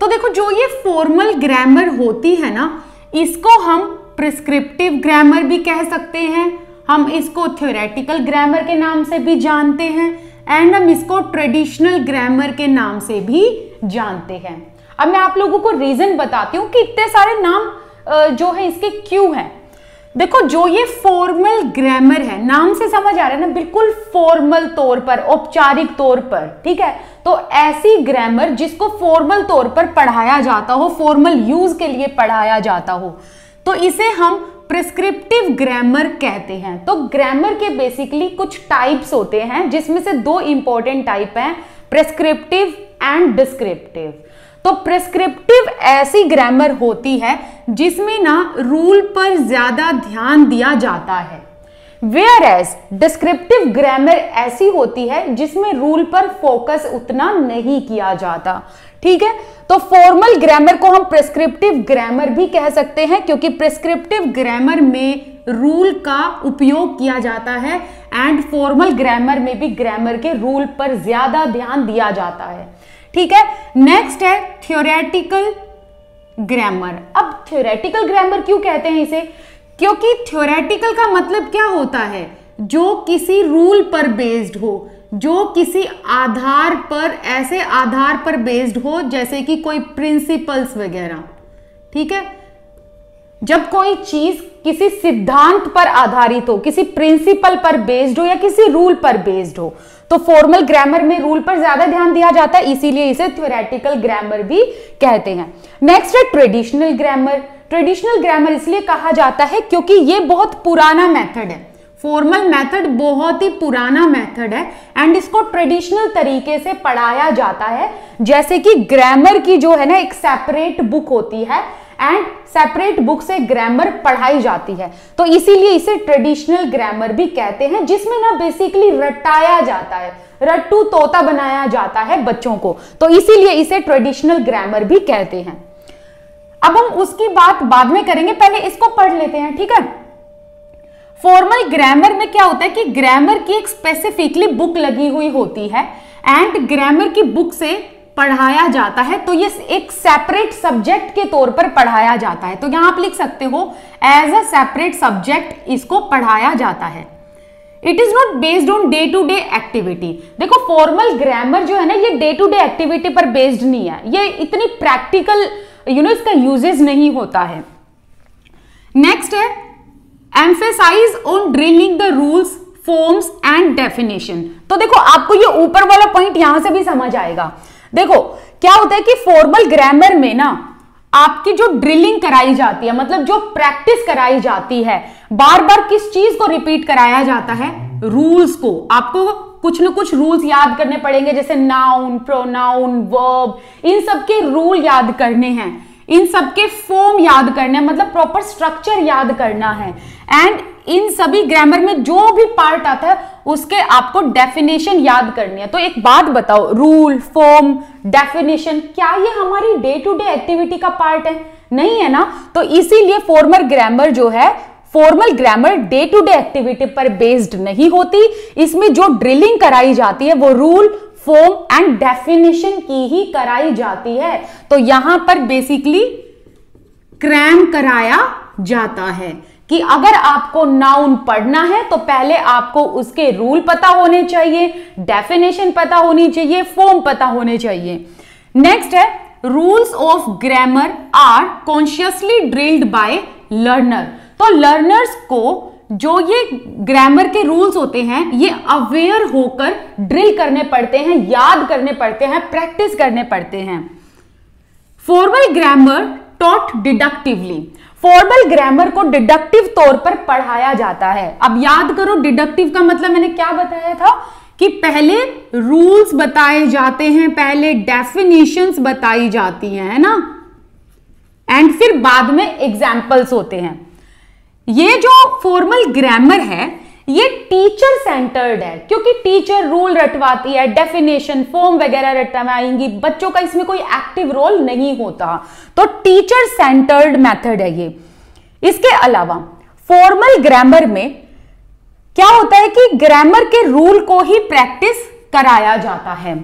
Speaker 1: तो देखो जो ये फॉर्मल ग्रामर होती है ना, इसको हम प्रिस्क्रिप्टिव ग्रामर भी कह सकते हैं, हम इसको थ्योरेटिकल ग्रामर के नाम से भी जानते हैं एंड हम इसको ट्रेडिशनल ग्रामर के नाम से भी जानते हैं। अब मैं आप लोगों को रीजन बताती हूं कि इतने सारे नाम जो है इसके क्यों हैं। देखो जो ये फॉर्मल ग्रामर है, नाम से समझ आ रहा है ना, बिल्कुल फॉर्मल तौर पर, औपचारिक तौर पर, ठीक है। तो ऐसी ग्रामर जिसको फॉर्मल तौर पर पढ़ाया जाता हो, फॉर्मल यूज के लिए पढ़ाया जाता हो, तो इसे हम प्रिस्क्रिप्टिव ग्रामर कहते हैं। तो ग्रामर के बेसिकली कुछ टाइप्स होते हैं जिसमें से दो इंपॉर्टेंट टाइप हैं, प्रिस्क्रिप्टिव एंड डिस्क्रिप्टिव। तो प्रिस्क्रिप्टिव ऐसी ग्रामर होती है जिसमें ना रूल पर ज्यादा ध्यान दिया जाता है, वेयर एज डिस्क्रिप्टिव ग्रामर ऐसी होती है जिसमें रूल पर फोकस उतना नहीं किया जाता, ठीक है। तो फॉर्मल ग्रामर को हम प्रिस्क्रिप्टिव ग्रामर भी कह सकते हैं क्योंकि प्रिस्क्रिप्टिव ग्रामर में रूल का उपयोग किया जाता है एंड फॉर्मल ग्रामर में भी ग्रामर के रूल पर ज्यादा ध्यान दिया जाता है, ठीक है। नेक्स्ट है थ्योरेटिकल ग्रामर। अब थ्योरेटिकल ग्रामर क्यों कहते हैं इसे, क्योंकि थ्योरेटिकल का मतलब क्या होता है, जो किसी रूल पर बेस्ड हो, जो किसी आधार पर, ऐसे आधार पर बेस्ड हो जैसे कि कोई प्रिंसिपल्स वगैरह, ठीक है। जब कोई चीज किसी सिद्धांत पर आधारित हो, किसी प्रिंसिपल पर बेस्ड हो या किसी रूल पर बेस्ड हो, तो फॉर्मल ग्रामर में रूल पर ज्यादा ध्यान दिया जाता है, इसीलिए इसे थ्योरेटिकल ग्रामर भी कहते हैं। नेक्स्ट है ट्रेडिशनल ग्रामर। ट्रेडिशनल ग्रामर इसलिए कहा जाता है क्योंकि ये बहुत पुराना मेथड है, फॉर्मल मेथड बहुत ही पुराना मेथड है एंड इसको ट्रेडिशनल तरीके से पढ़ाया जाता है। जैसे कि ग्रामर की जो है ना एक सेपरेट बुक होती है एंड सेपरेट बुक से ग्रामर पढ़ाई जाती है, तो इसीलिए इसे ट्रेडिशनल ग्रामर भी कहते हैं, जिसमें ना बेसिकली रटाया जाता है, रट्टू तोता बनाया जाता है बच्चों को, तो इसीलिए इसे ट्रेडिशनल ग्रामर भी कहते हैं। अब हम उसकी बात बाद में करेंगे, पहले इसको पढ़ लेते हैं, ठीक है। फॉर्मल ग्रामर में क्या होता है कि ग्रामर की एक स्पेसिफिकली बुक लगी हुई होती है एंड ग्रामर की बुक से पढ़ाया जाता है, तो ये एक सेपरेट सब्जेक्ट के तौर पर पढ़ाया जाता है। तो यहां आप लिख सकते हो एज अ सेपरेट सब्जेक्ट इसको पढ़ाया जाता है। It is not based on day to day activity. देखो फॉर्मल ग्रामर जो है ना, ये डे टू डे एक्टिविटी पर बेस्ड नहीं है, ये इतनी प्रैक्टिकल इसका यूजेस नहीं होता है। नेक्स्ट है emphasise on drilling the rules, forms and definition. तो देखो आपको ये ऊपर वाला पॉइंट यहां से भी समझ आएगा। देखो क्या होता है कि फॉर्मल ग्रामर में ना आपकी जो ड्रिलिंग कराई जाती है, मतलब जो प्रैक्टिस कराई जाती है, बार बार किस चीज को रिपीट कराया जाता है, रूल्स को। आपको कुछ न कुछ रूल्स याद करने पड़ेंगे, जैसे नाउन, प्रोनाउन, वर्ब, इन सब के रूल याद करने हैं, इन सबके फॉर्म याद करना है, मतलब प्रॉपर स्ट्रक्चर याद करना है एंड इन सभी ग्रामर में जो भी पार्ट आता है उसके आपको डेफिनेशन याद करनी है। तो एक बात बताओ, रूल, फॉर्म, डेफिनेशन, क्या ये हमारी डे टू डे एक्टिविटी का पार्ट है? नहीं है ना। तो इसीलिए फॉर्मल ग्रामर जो है, formal grammar day to day activity पर बेस्ड नहीं होती, इसमें जो ड्रिलिंग कराई जाती है वो रूल, फॉर्म एंड डेफिनेशन की ही कराई जाती है। तो यहां पर बेसिकली क्रैम कराया जाता है कि अगर आपको नाउन पढ़ना है तो पहले आपको उसके रूल पता होने चाहिए, डेफिनेशन पता होनी चाहिए, फॉर्म पता होने चाहिए। नेक्स्ट है rules of grammar are consciously drilled by learner. तो लर्नर्स को जो ये ग्रामर के रूल्स होते हैं ये अवेयर होकर ड्रिल करने पड़ते हैं, याद करने पड़ते हैं, प्रैक्टिस करने पड़ते हैं। Formal grammar taught डिडक्टिवली। Formal grammar को डिडक्टिव तौर पर पढ़ाया जाता है। अब याद करो, डिडक्टिव का मतलब मैंने क्या बताया था कि पहले रूल्स बताए जाते हैं, पहले डेफिनेशंस बताई जाती हैं, है ना, एंड फिर बाद में एग्जाम्पल्स होते हैं। ये जो फॉर्मल ग्रामर है ये टीचर सेंटर्ड है, क्योंकि टीचर रूल रटवाती है, डेफिनेशन फॉर्म वगैरह रटवाएंगी, बच्चों का इसमें कोई एक्टिव रोल नहीं होता, तो टीचर सेंटर्ड मेथड है ये। इसके अलावा फॉर्मल ग्रामर में क्या होता है कि ग्रामर के रूल को ही प्रैक्टिस कराया जाता है।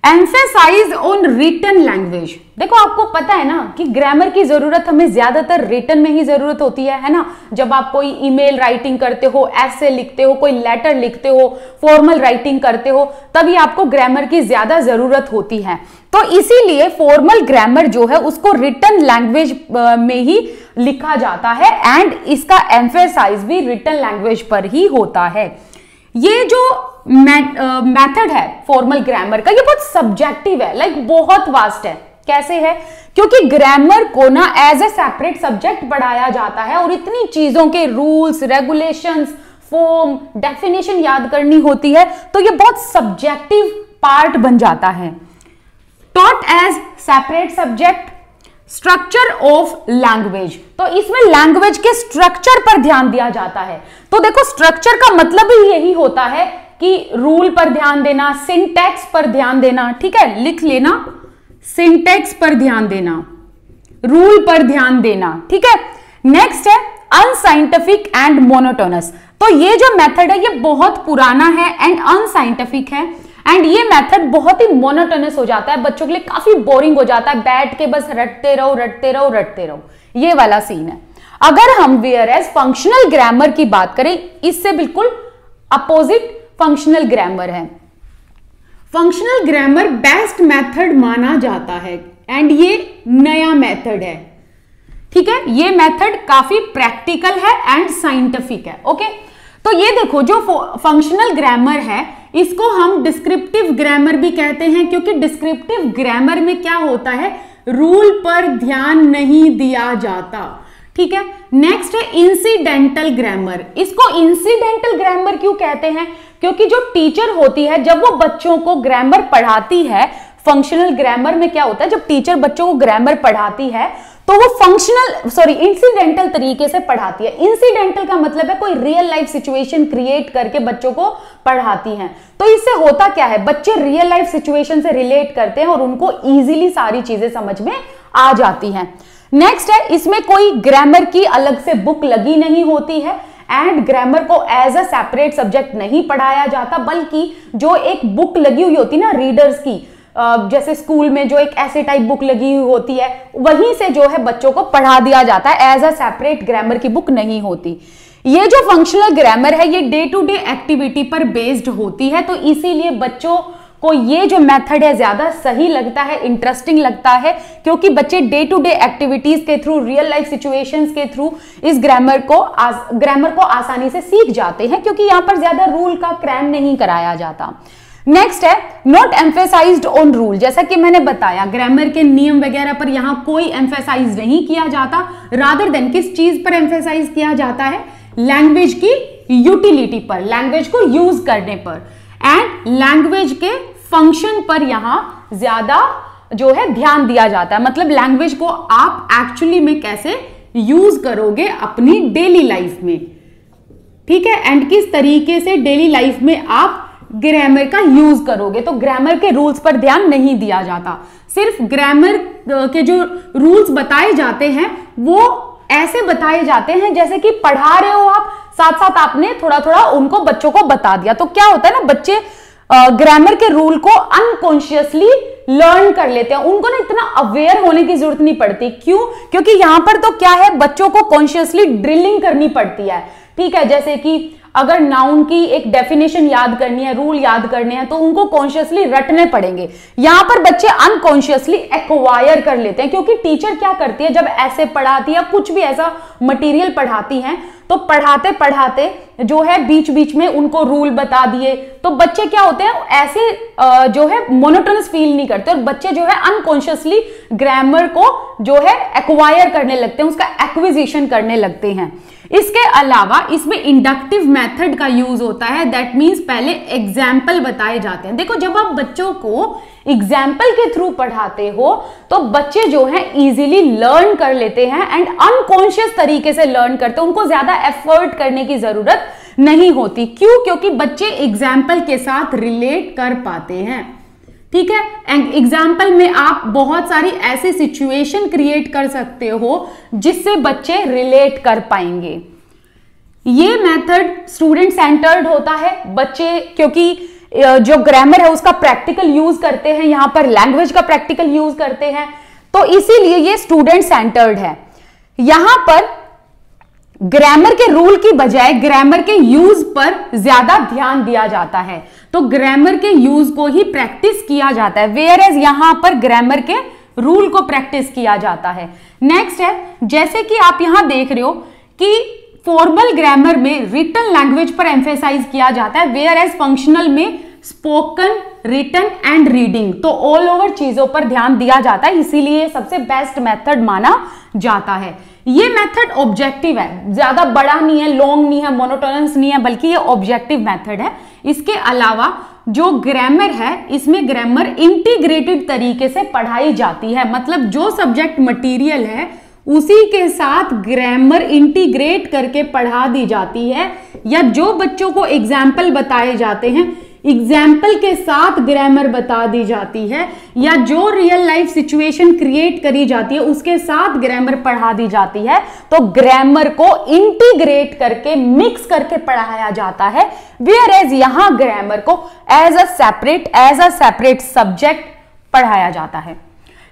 Speaker 1: एम्फेसाइज ऑन रिटन लैंग्वेज, देखो आपको पता है ना कि ग्रामर की जरूरत हमें ज्यादातर रिटन में ही जरूरत होती है ना। जब आप कोई ईमेल राइटिंग करते हो, ऐसे लिखते हो, कोई लेटर लिखते हो, फॉर्मल राइटिंग करते हो, तभी आपको ग्रामर की ज्यादा जरूरत होती है। तो इसीलिए फॉर्मल ग्रामर जो है उसको रिटन लैंग्वेज में ही लिखा जाता है एंड इसका एम्फेसाइज भी रिटन लैंग्वेज पर ही होता है। ये जो मेथड है फॉर्मल ग्रामर का, ये बहुत सब्जेक्टिव है, लाइक बहुत वास्ट है। कैसे है? क्योंकि ग्रामर को ना एज ए सेपरेट सब्जेक्ट पढ़ाया जाता है और इतनी चीजों के रूल्स, रेगुलेशंस, फॉर्म, डेफिनेशन याद करनी होती है, तो ये बहुत सब्जेक्टिव पार्ट बन जाता है। Taught as separate subject, structure of language, तो इसमें लैंग्वेज के स्ट्रक्चर पर ध्यान दिया जाता है। तो देखो स्ट्रक्चर का मतलब ही यही होता है कि रूल पर ध्यान देना, सिंटैक्स पर ध्यान देना, ठीक है, लिख लेना, सिंटैक्स पर ध्यान देना, रूल पर ध्यान देना, ठीक है। नेक्स्ट है अनसाइंटिफिक एंड मोनोटोनस, तो ये जो मेथड है ये बहुत पुराना है एंड अनसाइंटिफिक है एंड ये मेथड बहुत ही मोनोटोनस हो जाता है, बच्चों के लिए काफी बोरिंग हो जाता है, बैठ के बस रटते रहो रटते रहो रटते रहो, ये वाला सीन है। अगर हम वेयर एज फंक्शनल ग्रामर की बात करें, इससे बिल्कुल अपोजिट फंक्शनल ग्रामर है। फंक्शनल ग्रामर बेस्ट मेथड माना जाता है एंड ये नया मेथड है, ठीक है। ये मेथड काफी प्रैक्टिकल है एंड साइंटिफिक है, ओके। तो ये देखो जो फंक्शनल ग्रामर है इसको हम डिस्क्रिप्टिव ग्रामर भी कहते हैं, क्योंकि डिस्क्रिप्टिव ग्रामर में क्या होता है, रूल पर ध्यान नहीं दिया जाता, ठीक है। नेक्स्ट है इंसिडेंटल ग्रामर, इसको इंसिडेंटल ग्रामर क्यों कहते हैं, क्योंकि जो टीचर होती है जब वो बच्चों को ग्रामर पढ़ाती है, फंक्शनल ग्रामर में क्या होता है, जब टीचर बच्चों को ग्रामर पढ़ाती है तो वो इंसिडेंटल तरीके से पढ़ाती है। इंसिडेंटल का मतलब है कोई रियल लाइफ सिचुएशन क्रिएट करके बच्चों को पढ़ाती हैं। तो इससे होता क्या है, बच्चे रियल लाइफ सिचुएशन से रिलेट करते हैं और उनको इजीली सारी चीजें समझ में आ जाती हैं। नेक्स्ट है इसमें कोई ग्रामर की अलग से बुक लगी नहीं होती है एंड ग्रामर को एज अ सेपरेट सब्जेक्ट नहीं पढ़ाया जाता, बल्कि जो एक बुक लगी हुई होती ना रीडर्स की, जैसे स्कूल में जो एक ऐसे टाइप बुक लगी हुई होती है, वहीं से जो है बच्चों को पढ़ा दिया जाता है, एज अ सेपरेट ग्रामर की बुक नहीं होती। ये जो फंक्शनल ग्रामर है ये डे टू डे एक्टिविटी पर बेस्ड होती है, तो इसीलिए बच्चों को ये जो मेथड है ज्यादा सही लगता है, इंटरेस्टिंग लगता है, क्योंकि बच्चे डे टू डे एक्टिविटीज के थ्रू, रियल लाइफ सिचुएशंस के थ्रू इस ग्रामर को आसानी से सीख जाते हैं, क्योंकि यहां पर ज्यादा रूल का क्रैम नहीं कराया जाता। नेक्स्ट है नॉट एम्फेसाइज्ड ऑन रूल, जैसा कि मैंने बताया ग्रामर के नियम वगैरह पर यहां कोई एम्फेसाइज नहीं किया जाता, रादर देन किस चीज पर एम्फेसाइज किया जाता है, लैंग्वेज की यूटिलिटी पर, लैंग्वेज को यूज करने पर एंड लैंग्वेज के फंक्शन पर यहां ज्यादा जो है ध्यान दिया जाता है। मतलब लैंग्वेज को आप एक्चुअली में कैसे यूज करोगे अपनी डेली लाइफ में, ठीक है, एंड किस तरीके से डेली लाइफ में आप ग्रामर का यूज करोगे। तो ग्रामर के रूल्स पर ध्यान नहीं दिया जाता, सिर्फ ग्रामर के जो रूल्स बताए जाते हैं वो ऐसे बताए जाते हैं जैसे कि पढ़ा रहे हो आप, साथ साथ आपने थोड़ा थोड़ा उनको बच्चों को बता दिया। तो क्या होता है ना, बच्चे ग्रामर के रूल को अनकॉन्शियसली लर्न कर लेते हैं, उनको ना इतना अवेयर होने की जरूरत नहीं पड़ती। क्यों? क्योंकि यहां पर तो क्या है, बच्चों को कॉन्शियसली ड्रिलिंग करनी पड़ती है, ठीक है। जैसे कि अगर नाउन की एक डेफिनेशन याद करनी है, रूल याद करने हैं, तो उनको कॉन्शियसली रटने पड़ेंगे। यहां पर बच्चे अनकॉन्शियसली एक्वायर कर लेते हैं, क्योंकि टीचर क्या करती है, जब ऐसे पढ़ाती है, कुछ भी ऐसा मटेरियल पढ़ाती है, तो पढ़ाते पढ़ाते जो है बीच बीच में उनको रूल बता दिए, तो बच्चे क्या होते हैं, ऐसे जो है मोनोटोनस फील नहीं करते, और बच्चे जो है अनकॉन्शियसली ग्रामर को जो है एक्वायर करने लगते हैं, उसका एक्विजिशन करने लगते हैं। इसके अलावा इसमें इंडक्टिव मेथड का यूज होता है, दैट मीन्स पहले एग्जाम्पल बताए जाते हैं। देखो, जब आप बच्चों को एग्जाम्पल के थ्रू पढ़ाते हो तो बच्चे जो है इजीली लर्न कर लेते हैं एंड अनकॉन्शियस तरीके से लर्न करते हैं, उनको ज्यादा एफर्ट करने की जरूरत नहीं होती। क्यों? क्योंकि बच्चे एग्जाम्पल के साथ रिलेट कर पाते हैं। ठीक है, एंड एग्जाम्पल में आप बहुत सारी ऐसी सिचुएशन क्रिएट कर सकते हो जिससे बच्चे रिलेट कर पाएंगे। ये मेथड स्टूडेंट सेंटर्ड होता है। बच्चे क्योंकि जो ग्रामर है उसका प्रैक्टिकल यूज करते हैं, यहां पर लैंग्वेज का प्रैक्टिकल यूज करते हैं, तो इसीलिए ये स्टूडेंट सेंटर्ड है। यहां पर ग्रामर के रूल की बजाय ग्रामर के यूज पर ज्यादा ध्यान दिया जाता है, तो ग्रामर के यूज को ही प्रैक्टिस किया जाता है, वेयर एज यहां पर ग्रामर के रूल को प्रैक्टिस किया जाता है। नेक्स्ट है, जैसे कि आप यहां देख रहे हो कि फॉर्मल ग्रामर में रिटन लैंग्वेज पर एम्फेसाइज किया जाता है, वेयर एज फंक्शनल में स्पोकन, रिटन एंड रीडिंग, तो ऑल ओवर चीजों पर ध्यान दिया जाता है, इसीलिए सबसे बेस्ट मेथड माना जाता है। ये मेथड ऑब्जेक्टिव है, ज्यादा बड़ा नहीं है, लॉन्ग नहीं है, मोनोटोनस नहीं है, बल्कि ये ऑब्जेक्टिव मेथड है। इसके अलावा जो ग्रामर है, इसमें ग्रामर इंटीग्रेटेड तरीके से पढ़ाई जाती है, मतलब जो सब्जेक्ट मटेरियल है उसी के साथ ग्रामर इंटीग्रेट करके पढ़ा दी जाती है, या जो बच्चों को एग्जाम्पल बताए जाते हैं एग्जाम्पल के साथ ग्रामर बता दी जाती है, या जो रियल लाइफ सिचुएशन क्रिएट करी जाती है उसके साथ ग्रामर पढ़ा दी जाती है, तो ग्रामर को इंटीग्रेट करके मिक्स करके पढ़ाया जाता है, वेयर एज यहां ग्रामर को एज अ सेपरेट सब्जेक्ट पढ़ाया जाता है।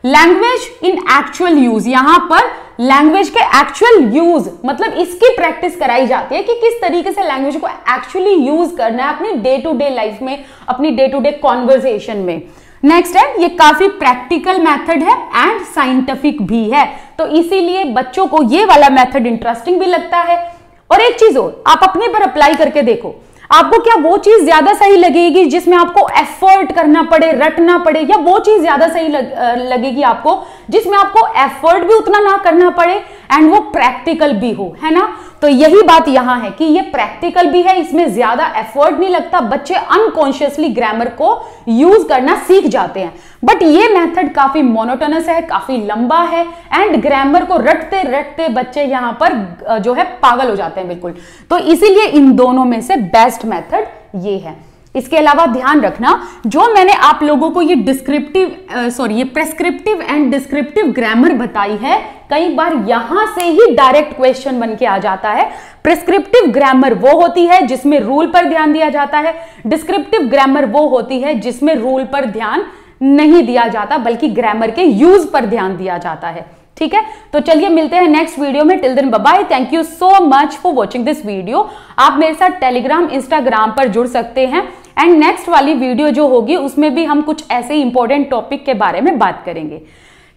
Speaker 1: लैंग्वेज इन एक्चुअल यूज, यहां पर लैंग्वेज के एक्चुअल यूज मतलब इसकी प्रैक्टिस कराई जाती है कि किस तरीके से लैंग्वेज को एक्चुअली यूज करना है अपनी डे टू डे लाइफ में, अपनी डे टू डे कॉन्वर्सेशन में। नेक्स्ट है, ये काफी प्रैक्टिकल मेथड है एंड साइंटिफिक भी है, तो इसीलिए बच्चों को ये वाला मेथड इंटरेस्टिंग भी लगता है। और एक चीज और, आप अपने पर अप्लाई करके देखो, आपको क्या वो चीज ज्यादा सही लगेगी जिसमें आपको एफर्ट करना पड़े, रटना पड़े, या वो चीज ज्यादा सही लगेगी आपको जिसमें आपको एफर्ट भी उतना ना करना पड़े एंड वो प्रैक्टिकल भी हो, है ना? तो यही बात यहां है कि ये प्रैक्टिकल भी है, इसमें ज्यादा एफर्ट नहीं लगता, बच्चे अनकॉन्शियसली ग्रामर को यूज करना सीख जाते हैं। बट ये मेथड काफी मोनोटोनस है, काफी लंबा है एंड ग्रामर को रटते रटते बच्चे यहां पर जो है पागल हो जाते हैं बिल्कुल, तो इसीलिए इन दोनों में से बेस्ट मेथड ये है। इसके अलावा ध्यान रखना, जो मैंने आप लोगों को ये ये प्रेस्क्रिप्टिव एंड डिस्क्रिप्टिव ग्रामर बताई है, कई बार यहां से ही डायरेक्ट क्वेश्चन बन के आ जाता है। प्रेस्क्रिप्टिव ग्रामर वो होती है जिसमें रूल पर ध्यान दिया जाता है, डिस्क्रिप्टिव ग्रामर वो होती है जिसमें रूल पर ध्यान नहीं दिया जाता बल्कि ग्रामर के यूज पर ध्यान दिया जाता है। ठीक है, तो चलिए मिलते हैं नेक्स्ट वीडियो में। Till then bye bye, thank you so much for watching this video. आप मेरे साथ टेलीग्राम, इंस्टाग्राम पर जुड़ सकते हैं एंड नेक्स्ट वाली वीडियो जो होगी उसमें भी हम कुछ ऐसे इंपॉर्टेंट टॉपिक के बारे में बात करेंगे।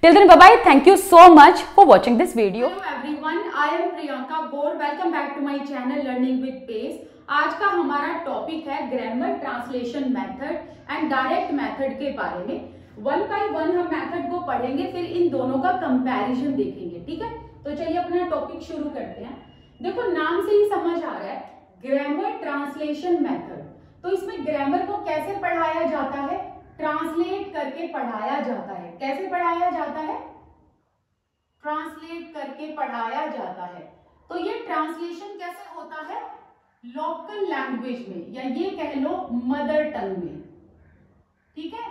Speaker 1: Till then bye bye, thank you so much for watching this video. Hello everyone, I am Priyanka Gaur, welcome back to my channel learning with pace. आज का हमारा टॉपिक है grammar translation method and direct method के बारे में। One by one हम method को पढ़ेंगे, फिर इन दोनों का कंपैरिजन देखेंगे। ठीक है, तो चलिए अपना टॉपिक शुरू करते हैं। देखो, नाम से ही समझ आ रहा है ग्रामर ट्रांसलेशन मेथड, तो इसमें ग्रामर को कैसे पढ़ाया जाता है? ट्रांसलेट करके पढ़ाया जाता है। कैसे पढ़ाया जाता है? ट्रांसलेट करके पढ़ाया जाता है। तो ये ट्रांसलेशन कैसे होता है? लोकल लैंग्वेज में, या ये कह लो मदर टंग में। ठीक है,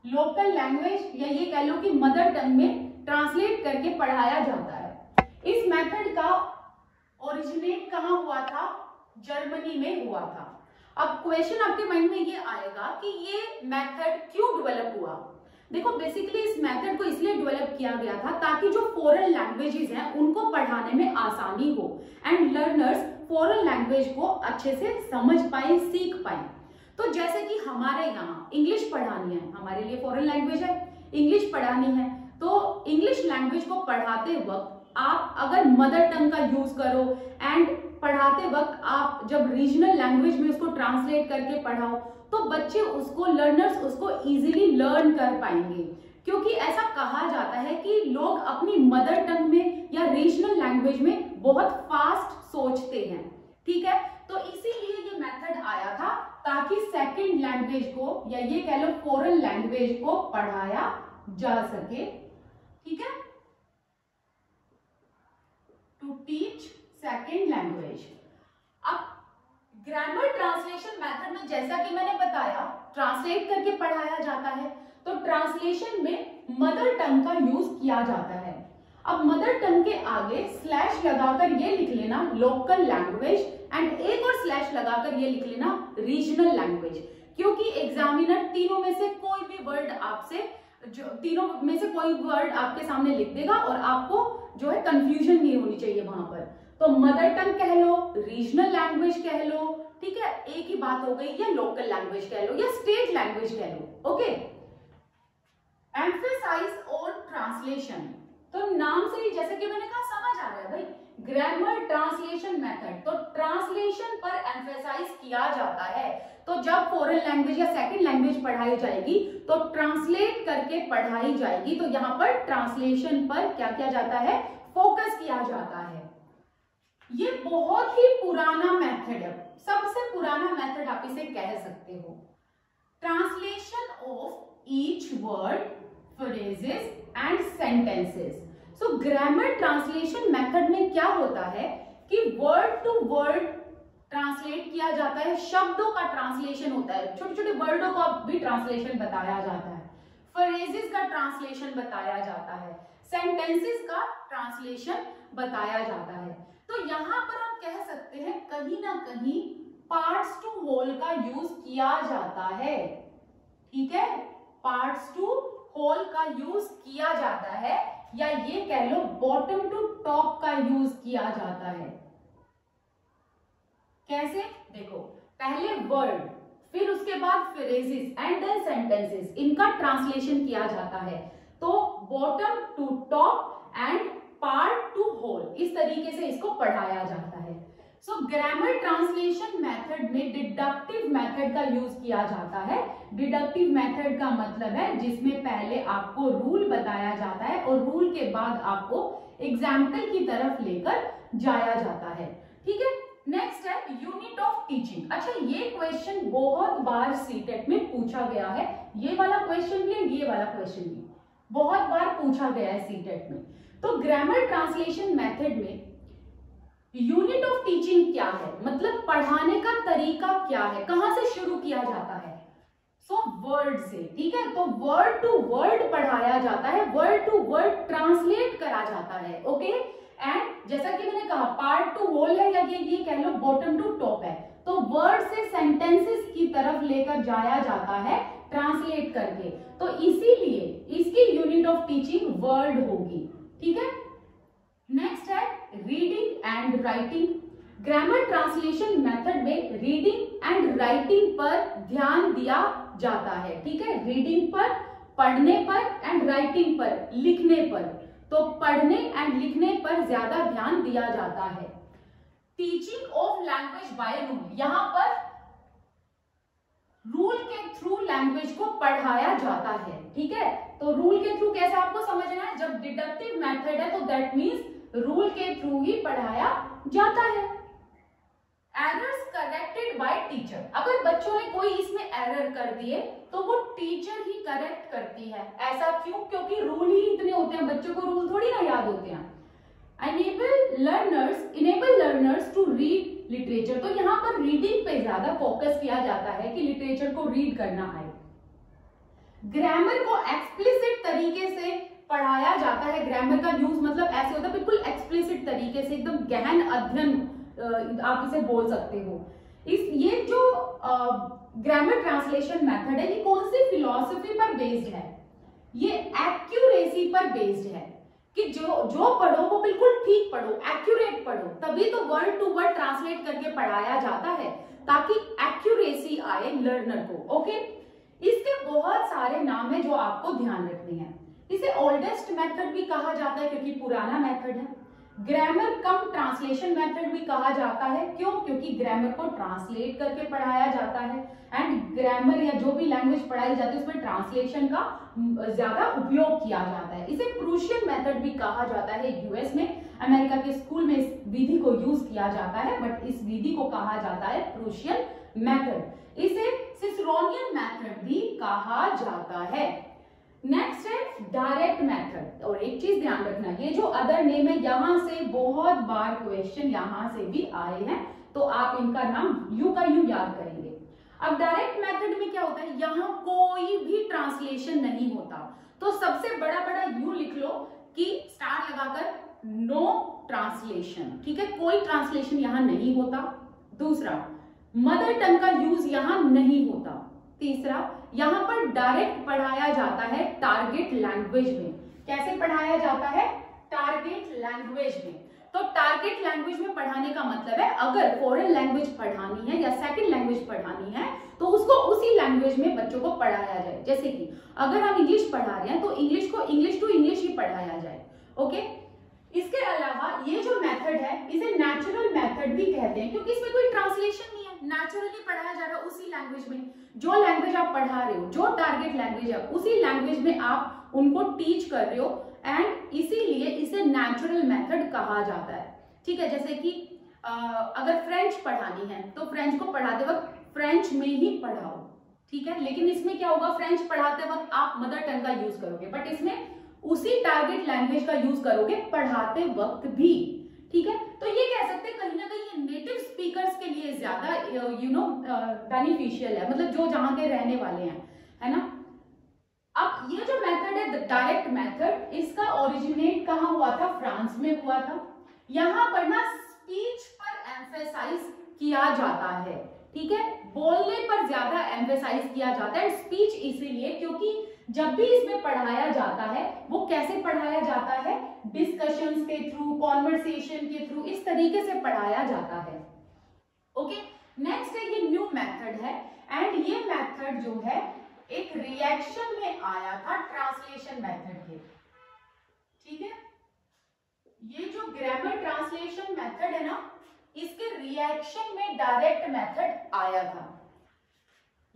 Speaker 1: लोकल लैंग्वेज या ये कह लो कि मदर टंग में ट्रांसलेट करके पढ़ाया जाता है। इस मेथड का ओरिजिनेट कहां हुआ था? जर्मनी में हुआ था। अब क्वेश्चन आपके माइंड में ये आएगा कि ये मेथड क्यों डेवलप हुआ? देखो बेसिकली इस मेथड को इसलिए डेवलप किया गया था ताकि जो फॉरेन लैंग्वेजेस हैं उनको पढ़ाने में आसानी हो एंड लर्नर्स फॉरेन लैंग्वेज को अच्छे से समझ पाए, सीख पाए। तो जैसे कि हमारे यहाँ इंग्लिश पढ़ानी है, हमारे लिए फॉरेन लैंग्वेज है, इंग्लिश पढ़ानी है, तो इंग्लिश लैंग्वेज को पढ़ाते वक्त आप अगर मदर टंग का यूज करो एंड पढ़ाते वक्त आप जब रीजनल लैंग्वेज में उसको ट्रांसलेट करके पढ़ाओ तो बच्चे उसको, लर्नर्स उसको इजीली लर्न कर पाएंगे। क्योंकि ऐसा कहा जाता है कि लोग अपनी मदर टंग में या रीजनल लैंग्वेज में बहुत फास्ट सोचते हैं, ठीक है। तो इसीलिए ये मेथड आया था ताकि सेकंड लैंग्वेज को या ये कह लो फॉरेन लैंग्वेज को पढ़ाया जा सके, ठीक है, टू टीच सेकंड लैंग्वेज। अब ग्रामर ट्रांसलेशन मेथड में जैसा कि मैंने बताया ट्रांसलेट करके पढ़ाया जाता है, तो ट्रांसलेशन में मदर टंग का यूज किया जाता है। अब मदर टंग के आगे स्लैश लगाकर ये लिख लेना लोकल लैंग्वेज एंड एक और स्लैश लगाकर ये लिख लेना रीजनल लैंग्वेज, क्योंकि एग्जामिनर तीनों में से कोई भी वर्ड आपसे, जो तीनों में से कोई वर्ड आपके सामने लिख देगा और आपको जो है कंफ्यूजन नहीं होनी चाहिए वहां पर। तो मदर टंग कह लो, रीजनल लैंग्वेज कह लो, ठीक है, एक ही बात हो गई, या लोकल लैंग्वेज कह लो या स्टेट लैंग्वेज कह लो, ओके। एम्फेसाइज ऑन ट्रांसलेशन, तो नाम से ही जैसे कि मैंने कहा समझ आ रहा है भाई, ग्रामर ट्रांसलेशन मेथड, तो ट्रांसलेशन पर एम्फेसाइज किया जाता है। तो जब फॉरेन लैंग्वेज या सेकंड लैंग्वेज पढ़ाई जाएगी तो ट्रांसलेट करके पढ़ाई जाएगी, तो यहां पर ट्रांसलेशन पर क्या किया जाता है, फोकस किया जाता है। ये बहुत ही पुराना मेथड है, सबसे पुराना मेथड आप इसे कह सकते हो। Translation of each word, phrases and sentences. So grammar translation method में क्या होता है कि वर्ड टू वर्ड ट्रांसलेट किया जाता है, शब्दों का ट्रांसलेशन होता है, छोटे छोटे वर्डों का भी ट्रांसलेशन बताया जाता है, फ्रेजेस का ट्रांसलेशन बताया जाता है, सेंटेंसेस का ट्रांसलेशन बताया जाता है। तो यहां पर हम कह सकते हैं कहीं ना कहीं पार्ट्स टू होल का यूज किया जाता है, ठीक है, पार्ट्स टू होल का यूज किया जाता है, या ये कह लो बॉटम टू टॉप का यूज किया जाता है। कैसे, देखो पहले वर्ड, फिर उसके बाद फ्रेजेस एंड देन सेंटेंसेस, इनका ट्रांसलेशन किया जाता है। तो bottom to top and part to whole, इस तरीके से इसको पढ़ाया जाता है। सो ग्रामर ट्रांसलेशन मेथड में डिडक्टिव मेथड का यूज किया जाता है। डिडक्टिव मेथड का मतलब है जिसमें पहले आपको रूल बताया जाता है और रूल के बाद आपको एग्जाम्पल की तरफ लेकर जाया जाता है, ठीक है। नेक्स्ट है यूनिट ऑफ टीचिंग। अच्छा, ये क्वेश्चन बहुत बार सीटेट में पूछा गया है, ये वाला क्वेश्चन भी और ये वाला क्वेश्चन भी बहुत बार पूछा गया है सीटेट में। तो ग्रामर ट्रांसलेशन मेथड में यूनिट ऑफ टीचिंग क्या है, मतलब पढ़ाने का तरीका क्या है, कहां से शुरू किया जाता है, सो वर्ड से, ठीक है। तो वर्ड टू वर्ड पढ़ाया जाता है, वर्ड टू वर्ड ट्रांसलेट करा जाता है, ओके। एंड जैसा कि मैंने कहा पार्ट टू होल है या ये कह लो बॉटम टू टॉप है, तो वर्ड से सेंटेंसेस की तरफ लेकर जाया जाता है ट्रांसलेट करके, तो इसीलिए इसकी यूनिट ऑफ टीचिंग वर्ड होगी, ठीक है। नेक्स्ट है reading and writing. Grammar translation method में रीडिंग एंड राइटिंग पर ध्यान दिया जाता है, ठीक है। रीडिंग पर, पढ़ने पर, एंड राइटिंग पर, लिखने पर। तो पढ़ने एंड लिखने पर ज्यादा ध्यान दिया जाता है। Teaching of language by rule, यहां पर रूल के थ्रू लैंग्वेज को पढ़ाया जाता है, ठीक है। तो रूल के थ्रू कैसे आपको समझना है, जब डिडक्टिव मेथड है तो दैट मीन्स रूल के थ्रू ही पढ़ाया जाता है। एरर्स करेक्टेड बाय टीचर, अगर बच्चों ने कोई इसमें एरर कर दिए तो वो टीचर ही करेक्ट करती है। ऐसा क्यों, क्योंकि रूल ही इतने होते हैं, बच्चों को रूल थोड़ी ना याद होते हैं। Enable learners to read literature, तो यहाँ पर रीडिंग पे ज्यादा फोकस किया जाता है कि लिटरेचर को रीड करना आए। ग्रामर को एक्सप्लिसिट तरीके से पढ़ाया जाता है। ग्रामर का यूज मतलब ऐसे होता है बिल्कुल एक्सप्लिसिट तरीके से, एकदम गहन अध्ययन आप इसे बोल सकते हो। ये जो ग्रामर ट्रांसलेशन मेथड है ये कौन सी फिलॉसफी पर बेस्ड है, ये एक्यूरेसी पर बेस्ड है कि जो पढ़ो वो बिल्कुल ठीक पढ़ो, एक्यूरेट पढ़ो, तभी तो वर्ड टू वर्ड ट्रांसलेट करके पढ़ाया जाता है ताकि एक्यूरेसी आए लर्नर को। ओके, इसके बहुत सारे नाम है जो आपको ध्यान रखने हैं। इसे ओल्डेस्ट मेथड भी कहा जाता है क्योंकि पुराना मेथड है। ग्रामर कम ट्रांसलेशन मेथड भी कहा जाता है। क्यों? क्योंकि ग्रामर को ट्रांसलेट करके पढ़ाया जाता है एंड ग्रामर या जो भी लैंग्वेज पढ़ाई जाती है उसमें ट्रांसलेशन का ज्यादा उपयोग किया जाता है। इसे प्रूशियन मेथड भी कहा जाता है। यूएस में, अमेरिका के स्कूल में इस विधि को यूज किया जाता है, बट इस विधि को कहा जाता है प्रूशियन मेथड। इसे सिसरोनियन मेथड भी कहा जाता है। नेक्स्ट है डायरेक्ट मेथड। और एक चीज ध्यान रखना, ये जो अदर नेम है यहां से बहुत बार क्वेश्चन यहां से भी आए हैं, तो आप इनका नाम यू का यू याद करेंगे। अब डायरेक्ट मेथड में क्या होता है, यहां कोई भी ट्रांसलेशन नहीं होता, तो सबसे बड़ा यू लिख लो कि स्टार लगाकर नो ट्रांसलेशन। ठीक है, कोई ट्रांसलेशन यहां नहीं होता। दूसरा, मदर टंग का यूज यहां नहीं होता। तीसरा, यहां पर डायरेक्ट पढ़ाया जाता है टारगेट लैंग्वेज में। कैसे पढ़ाया जाता है? टारगेट लैंग्वेज में। तो टारगेट लैंग्वेज में पढ़ाने का मतलब है अगर फॉरेन लैंग्वेज पढ़ानी है या सेकंड लैंग्वेज पढ़ानी है तो उसको उसी लैंग्वेज में बच्चों को पढ़ाया जाए। जैसे कि अगर हम इंग्लिश पढ़ा रहे हैं तो इंग्लिश को इंग्लिश टू इंग्लिश ही पढ़ाया जाए। ओके, इसके अलावा ये जो मेथड है इसे नेचुरल मेथड भी कहते हैं क्योंकि इसमें कोई ट्रांसलेशन नहीं है, नेचुरली पढ़ाया जा रहा है उसी लैंग्वेज में। जो लैंग्वेज आप पढ़ा रहे हो, जो टारगेट लैंग्वेज है, उसी लैंग्वेज में आप उनको टीच कर रहे हो एंड इसीलिए इसे नेचुरल मेथड कहा जाता है। ठीक है, जैसे कि अगर फ्रेंच पढ़ानी है तो फ्रेंच को पढ़ाते वक्त फ्रेंच में ही पढ़ाओ। ठीक है, लेकिन इसमें क्या होगा, फ्रेंच पढ़ाते वक्त आप मदर टंग का यूज करोगे, बट इसमें उसी टारगेट लैंग्वेज का यूज करोगे पढ़ाते वक्त भी। ठीक है, तो ये कह सकते हैं कहीं ना कहीं ये नेटिव स्पीकर्स के लिए ज्यादा बेनिफिशियल है, मतलब जो जहां के रहने वाले हैं, है ना। अब ये जो मेथड है डायरेक्ट मेथड, इसका ओरिजिनेट कहाँ हुआ था? फ्रांस में हुआ था। यहाँ पर ना स्पीच पर एम्फेसाइज किया जाता है। ठीक है, बोलने पर ज्यादा एम्फेसाइज किया जाता है। स्पीच इसीलिए क्योंकि जब भी इसमें पढ़ाया जाता है वो कैसे पढ़ाया जाता है? डिस्कशंस के थ्रू, कॉन्वर्सेशन के थ्रू, इस तरीके से पढ़ाया जाता है। ओके, नेक्स्ट है ये न्यू मेथड है एंड ये मेथड जो है एक रिएक्शन में आया था ट्रांसलेशन मेथड के। ठीक है, ये जो ग्रामर ट्रांसलेशन मेथड है ना, इसके रिएक्शन में डायरेक्ट मेथड आया था।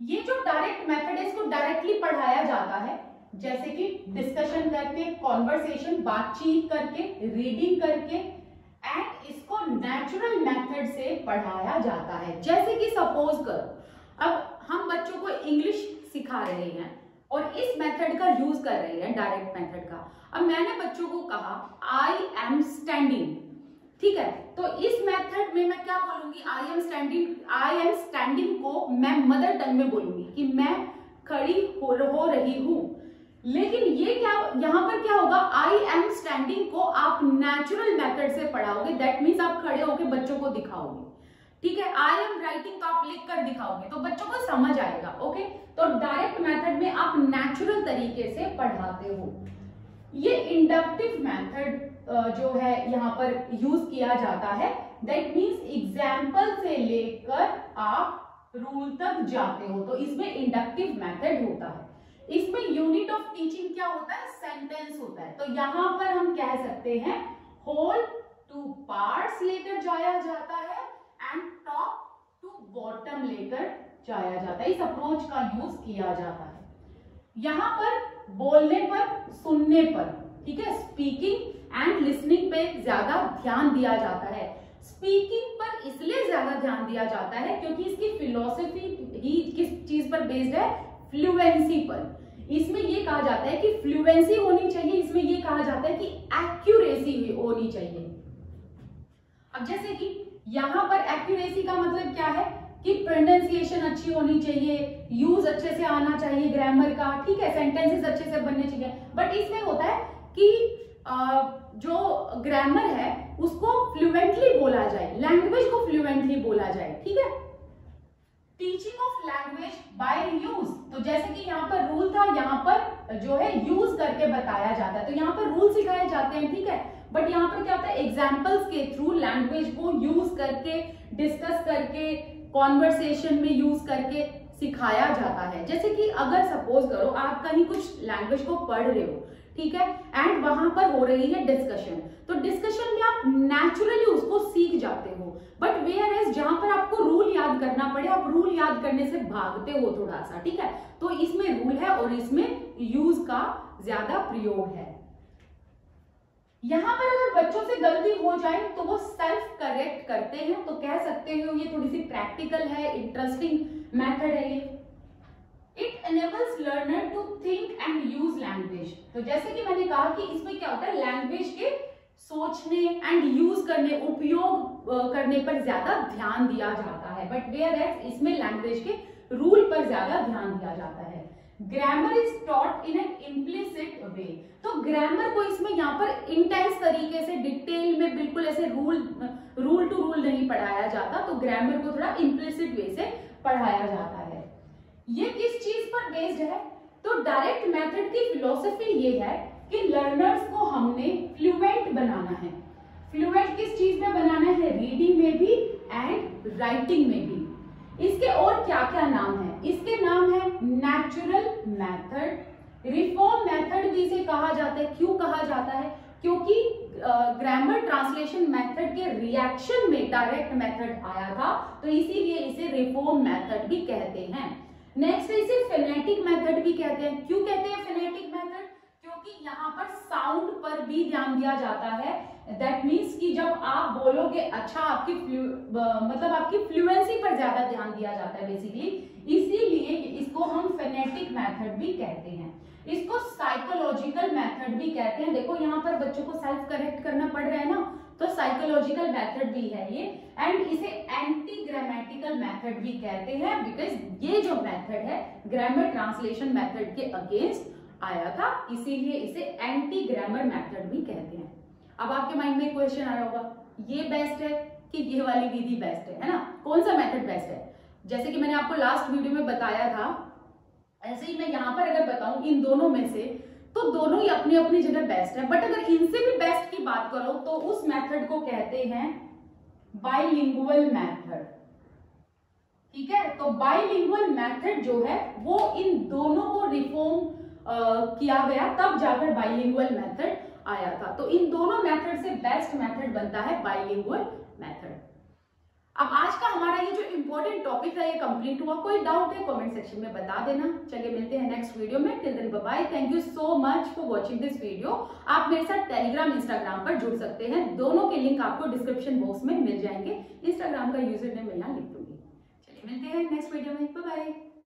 Speaker 1: ये जो डायरेक्ट मेथड है इसको डायरेक्टली पढ़ाया जाता है, जैसे कि डिस्कशन करके, कॉन्वर्सेशन, बातचीत करके, रीडिंग करके एंड इसको नेचुरल मेथड से पढ़ाया जाता है। जैसे कि सपोज करो अब हम बच्चों को इंग्लिश सिखा रहे हैं और इस मेथड का यूज कर रहे हैं, डायरेक्ट मेथड का। अब मैंने बच्चों को कहा आई एम स्टैंडिंग। ठीक है, तो इस मेथड में मैं क्या बोलूंगी? आई एम स्टैंडिंग को मैं मदर टंग में बोलूंगी कि मैं खड़ी हो रही हूं। लेकिन ये क्या, यहां पर क्या होगा? आई एम स्टैंडिंग को आप नेचुरल मेथड से पढ़ाओगे, दैट मीन्स आप खड़े होकर बच्चों को दिखाओगे। ठीक है, आई एम राइटिंग तो आप लिख कर दिखाओगे तो बच्चों को समझ आएगा। ओके, तो डायरेक्ट मेथड में आप नेचुरल तरीके से पढ़ाते हो। ये इंडक्टिव मेथड जो है यहाँ पर यूज किया जाता है, दैट मीन्स एग्जाम्पल से लेकर आप रूल तक जाते हो, तो इसमें इंडक्टिव मेथड होता है। इसमें यूनिट ऑफ टीचिंग क्या होता है? सेंटेंस होता है। तो यहां पर हम कह सकते हैं होल टू पार्ट्स लेकर जाया जाता है एंड टॉप टू बॉटम लेकर जाया जाता है। इस अप्रोच का यूज किया जाता है। यहां पर बोलने पर, सुनने पर, ठीक है, स्पीकिंग एंड लिसनिंग पे ज्यादा ध्यान दिया जाता है। स्पीकिंग पर इसलिए ज्यादा ध्यान दिया जाता है क्योंकि इसकी फिलॉसफी ही किस चीज पर बेस्ड है? फ्लुएंसी पर। इसमें ये कहा जाता है कि फ्लुएंसी होनी चाहिए, इसमें ये कहा जाता है कि एक्यूरेसी होनी चाहिए। अब जैसे कि यहां पर एक्यूरेसी का मतलब क्या है कि प्रोनाउंसिएशन अच्छी होनी चाहिए, यूज अच्छे से आना चाहिए ग्रामर का, ठीक है, सेंटेंसेस अच्छे से बनने चाहिए। बट इसमें होता है कि जो ग्रामर है उसको फ्लुएंटली बोला जाए, लैंग्वेज को फ्लुएंटली बोला जाए। ठीक है, teaching of language by use, तो जैसे कि यहाँ पर रूल था, यहाँ पर जो है यूज करके बताया जाता है। तो यहाँ पर रूल सिखाए जाते हैं, ठीक है, बट यहाँ पर क्या होता है, एग्जाम्पल्स के थ्रू लैंग्वेज को यूज करके, डिस्कस करके, कॉन्वर्सेशन में यूज करके सिखाया जाता है। जैसे कि अगर सपोज करो आप कहीं कुछ लैंग्वेज को पढ़ रहे हो, ठीक है, एंड वहां पर हो रही है डिस्कशन, तो डिस्कशन में आप नेचुरली उसको सीख जाते हो, बट वेयर एज जहां पर आपको रूल याद करना पड़े, आप रूल याद करने से भागते हो थोड़ा सा, ठीक है, तो इसमें रूल है और इसमें यूज का ज्यादा प्रयोग है। यहां पर अगर बच्चों से गलती हो जाए तो वो सेल्फ करेक्ट करते हैं, तो कह सकते हो ये थोड़ी सी प्रैक्टिकल है, इंटरेस्टिंग मेथड है ये। It enables learner to think and use language। तो जैसे कि मैंने कहा कि इसमें क्या होता है, लैंग्वेज के सोचने एंड यूज करने, उपयोग करने पर ज्यादा ध्यान दिया जाता है, बट वेयर एज इसमें लैंग्वेज के रूल पर ज्यादा ध्यान दिया जाता है। Grammar is taught in an implicit way. तो ग्रामर को इसमें यहाँ पर इंटेंस तरीके से, डिटेल में, बिल्कुल ऐसे रूल टू रूल नहीं पढ़ाया जाता, तो ग्रामर को थोड़ा इम्प्लिसिट वे से पढ़ाया जाता है। ये किस चीज पर बेस्ड है, तो डायरेक्ट मेथड की फिलॉसफी ये है कि लर्नर्स को हमने फ्लुएंट बनाना है। फ्लुएंट किस चीज में बनाना है, रीडिंग में भी एंड राइटिंग में भी। इसके और क्या क्या नाम है, इसके नाम है नेचुरल मेथड, रिफॉर्म मेथड भी इसे कहा जाता है। क्यों कहा जाता है, क्योंकि ग्रामर ट्रांसलेशन मेथड के रिएक्शन में डायरेक्ट मेथड आया था, तो इसीलिए इसे रिफॉर्म मेथड भी कहते हैं। नेक्स्ट इसे फेनेटिक मेथड भी कहते हैं। क्यों कहते हैं फेनेटिक मेथड, क्योंकि यहाँ पर साउंड पर भी ध्यान दिया जाता है। दैट मीन्स कि जब आप बोलोगे अच्छा, आपकी मतलब आपकी फ्लुएंसी पर ज्यादा ध्यान दिया जाता है बेसिकली, इसीलिए इसको हम फेनेटिक मेथड भी कहते हैं। इसको साइकोलॉजिकल मेथड भी कहते हैं। देखो यहाँ पर बच्चों को सेल्फ करेक्ट करना पड़ रहा है ना, तो साइकोलॉजिकल मेथड भी है ये, एंड इसे एंटी ग्रामेटिकल मेथड भी कहते हैं, बिकॉज ये जो मेथड है ग्रामर ट्रांसलेशन मेथड के अगेंस्ट आया था, इसीलिए इसे एंटी ग्रामर मेथड भी कहते हैं। अब आपके माइंड में क्वेश्चन आया होगा, ये बेस्ट है कि ये वाली विधि बेस्ट है ना, कौन सा मेथड बेस्ट है? जैसे कि मैंने आपको लास्ट वीडियो में बताया था, ऐसे ही मैं यहाँ पर अगर बताऊं इन दोनों में से, तो दोनों ही अपनी अपनी जगह बेस्ट है, बट अगर इनसे भी बेस्ट की बात करो तो उस मेथड को कहते हैं बाइलिंगुअल मेथड। ठीक है, तो बाइलिंगुअल मेथड जो है वो इन दोनों को रिफॉर्म किया गया, तब जाकर बाइलिंगुअल मेथड आया था। तो इन दोनों मेथड से बेस्ट मेथड बनता है बाइलिंगुअल मेथड। अब आज का हमारा ये जो इंपॉर्टेंट टॉपिक है ये कंप्लीट हुआ। कोई डाउट है कमेंट सेक्शन में बता देना। चलिए मिलते हैं नेक्स्ट वीडियो में। Till then bye bye. Thank you so much for watching this video. आप मेरे साथ टेलीग्राम, इंस्टाग्राम पर जुड़ सकते हैं, दोनों के लिंक आपको डिस्क्रिप्शन बॉक्स में मिल जाएंगे। इंस्टाग्राम का यूजर नेम मैं यहाँ लिख दूंगी। चलिए मिलते हैं नेक्स्ट वीडियो में। Bye bye.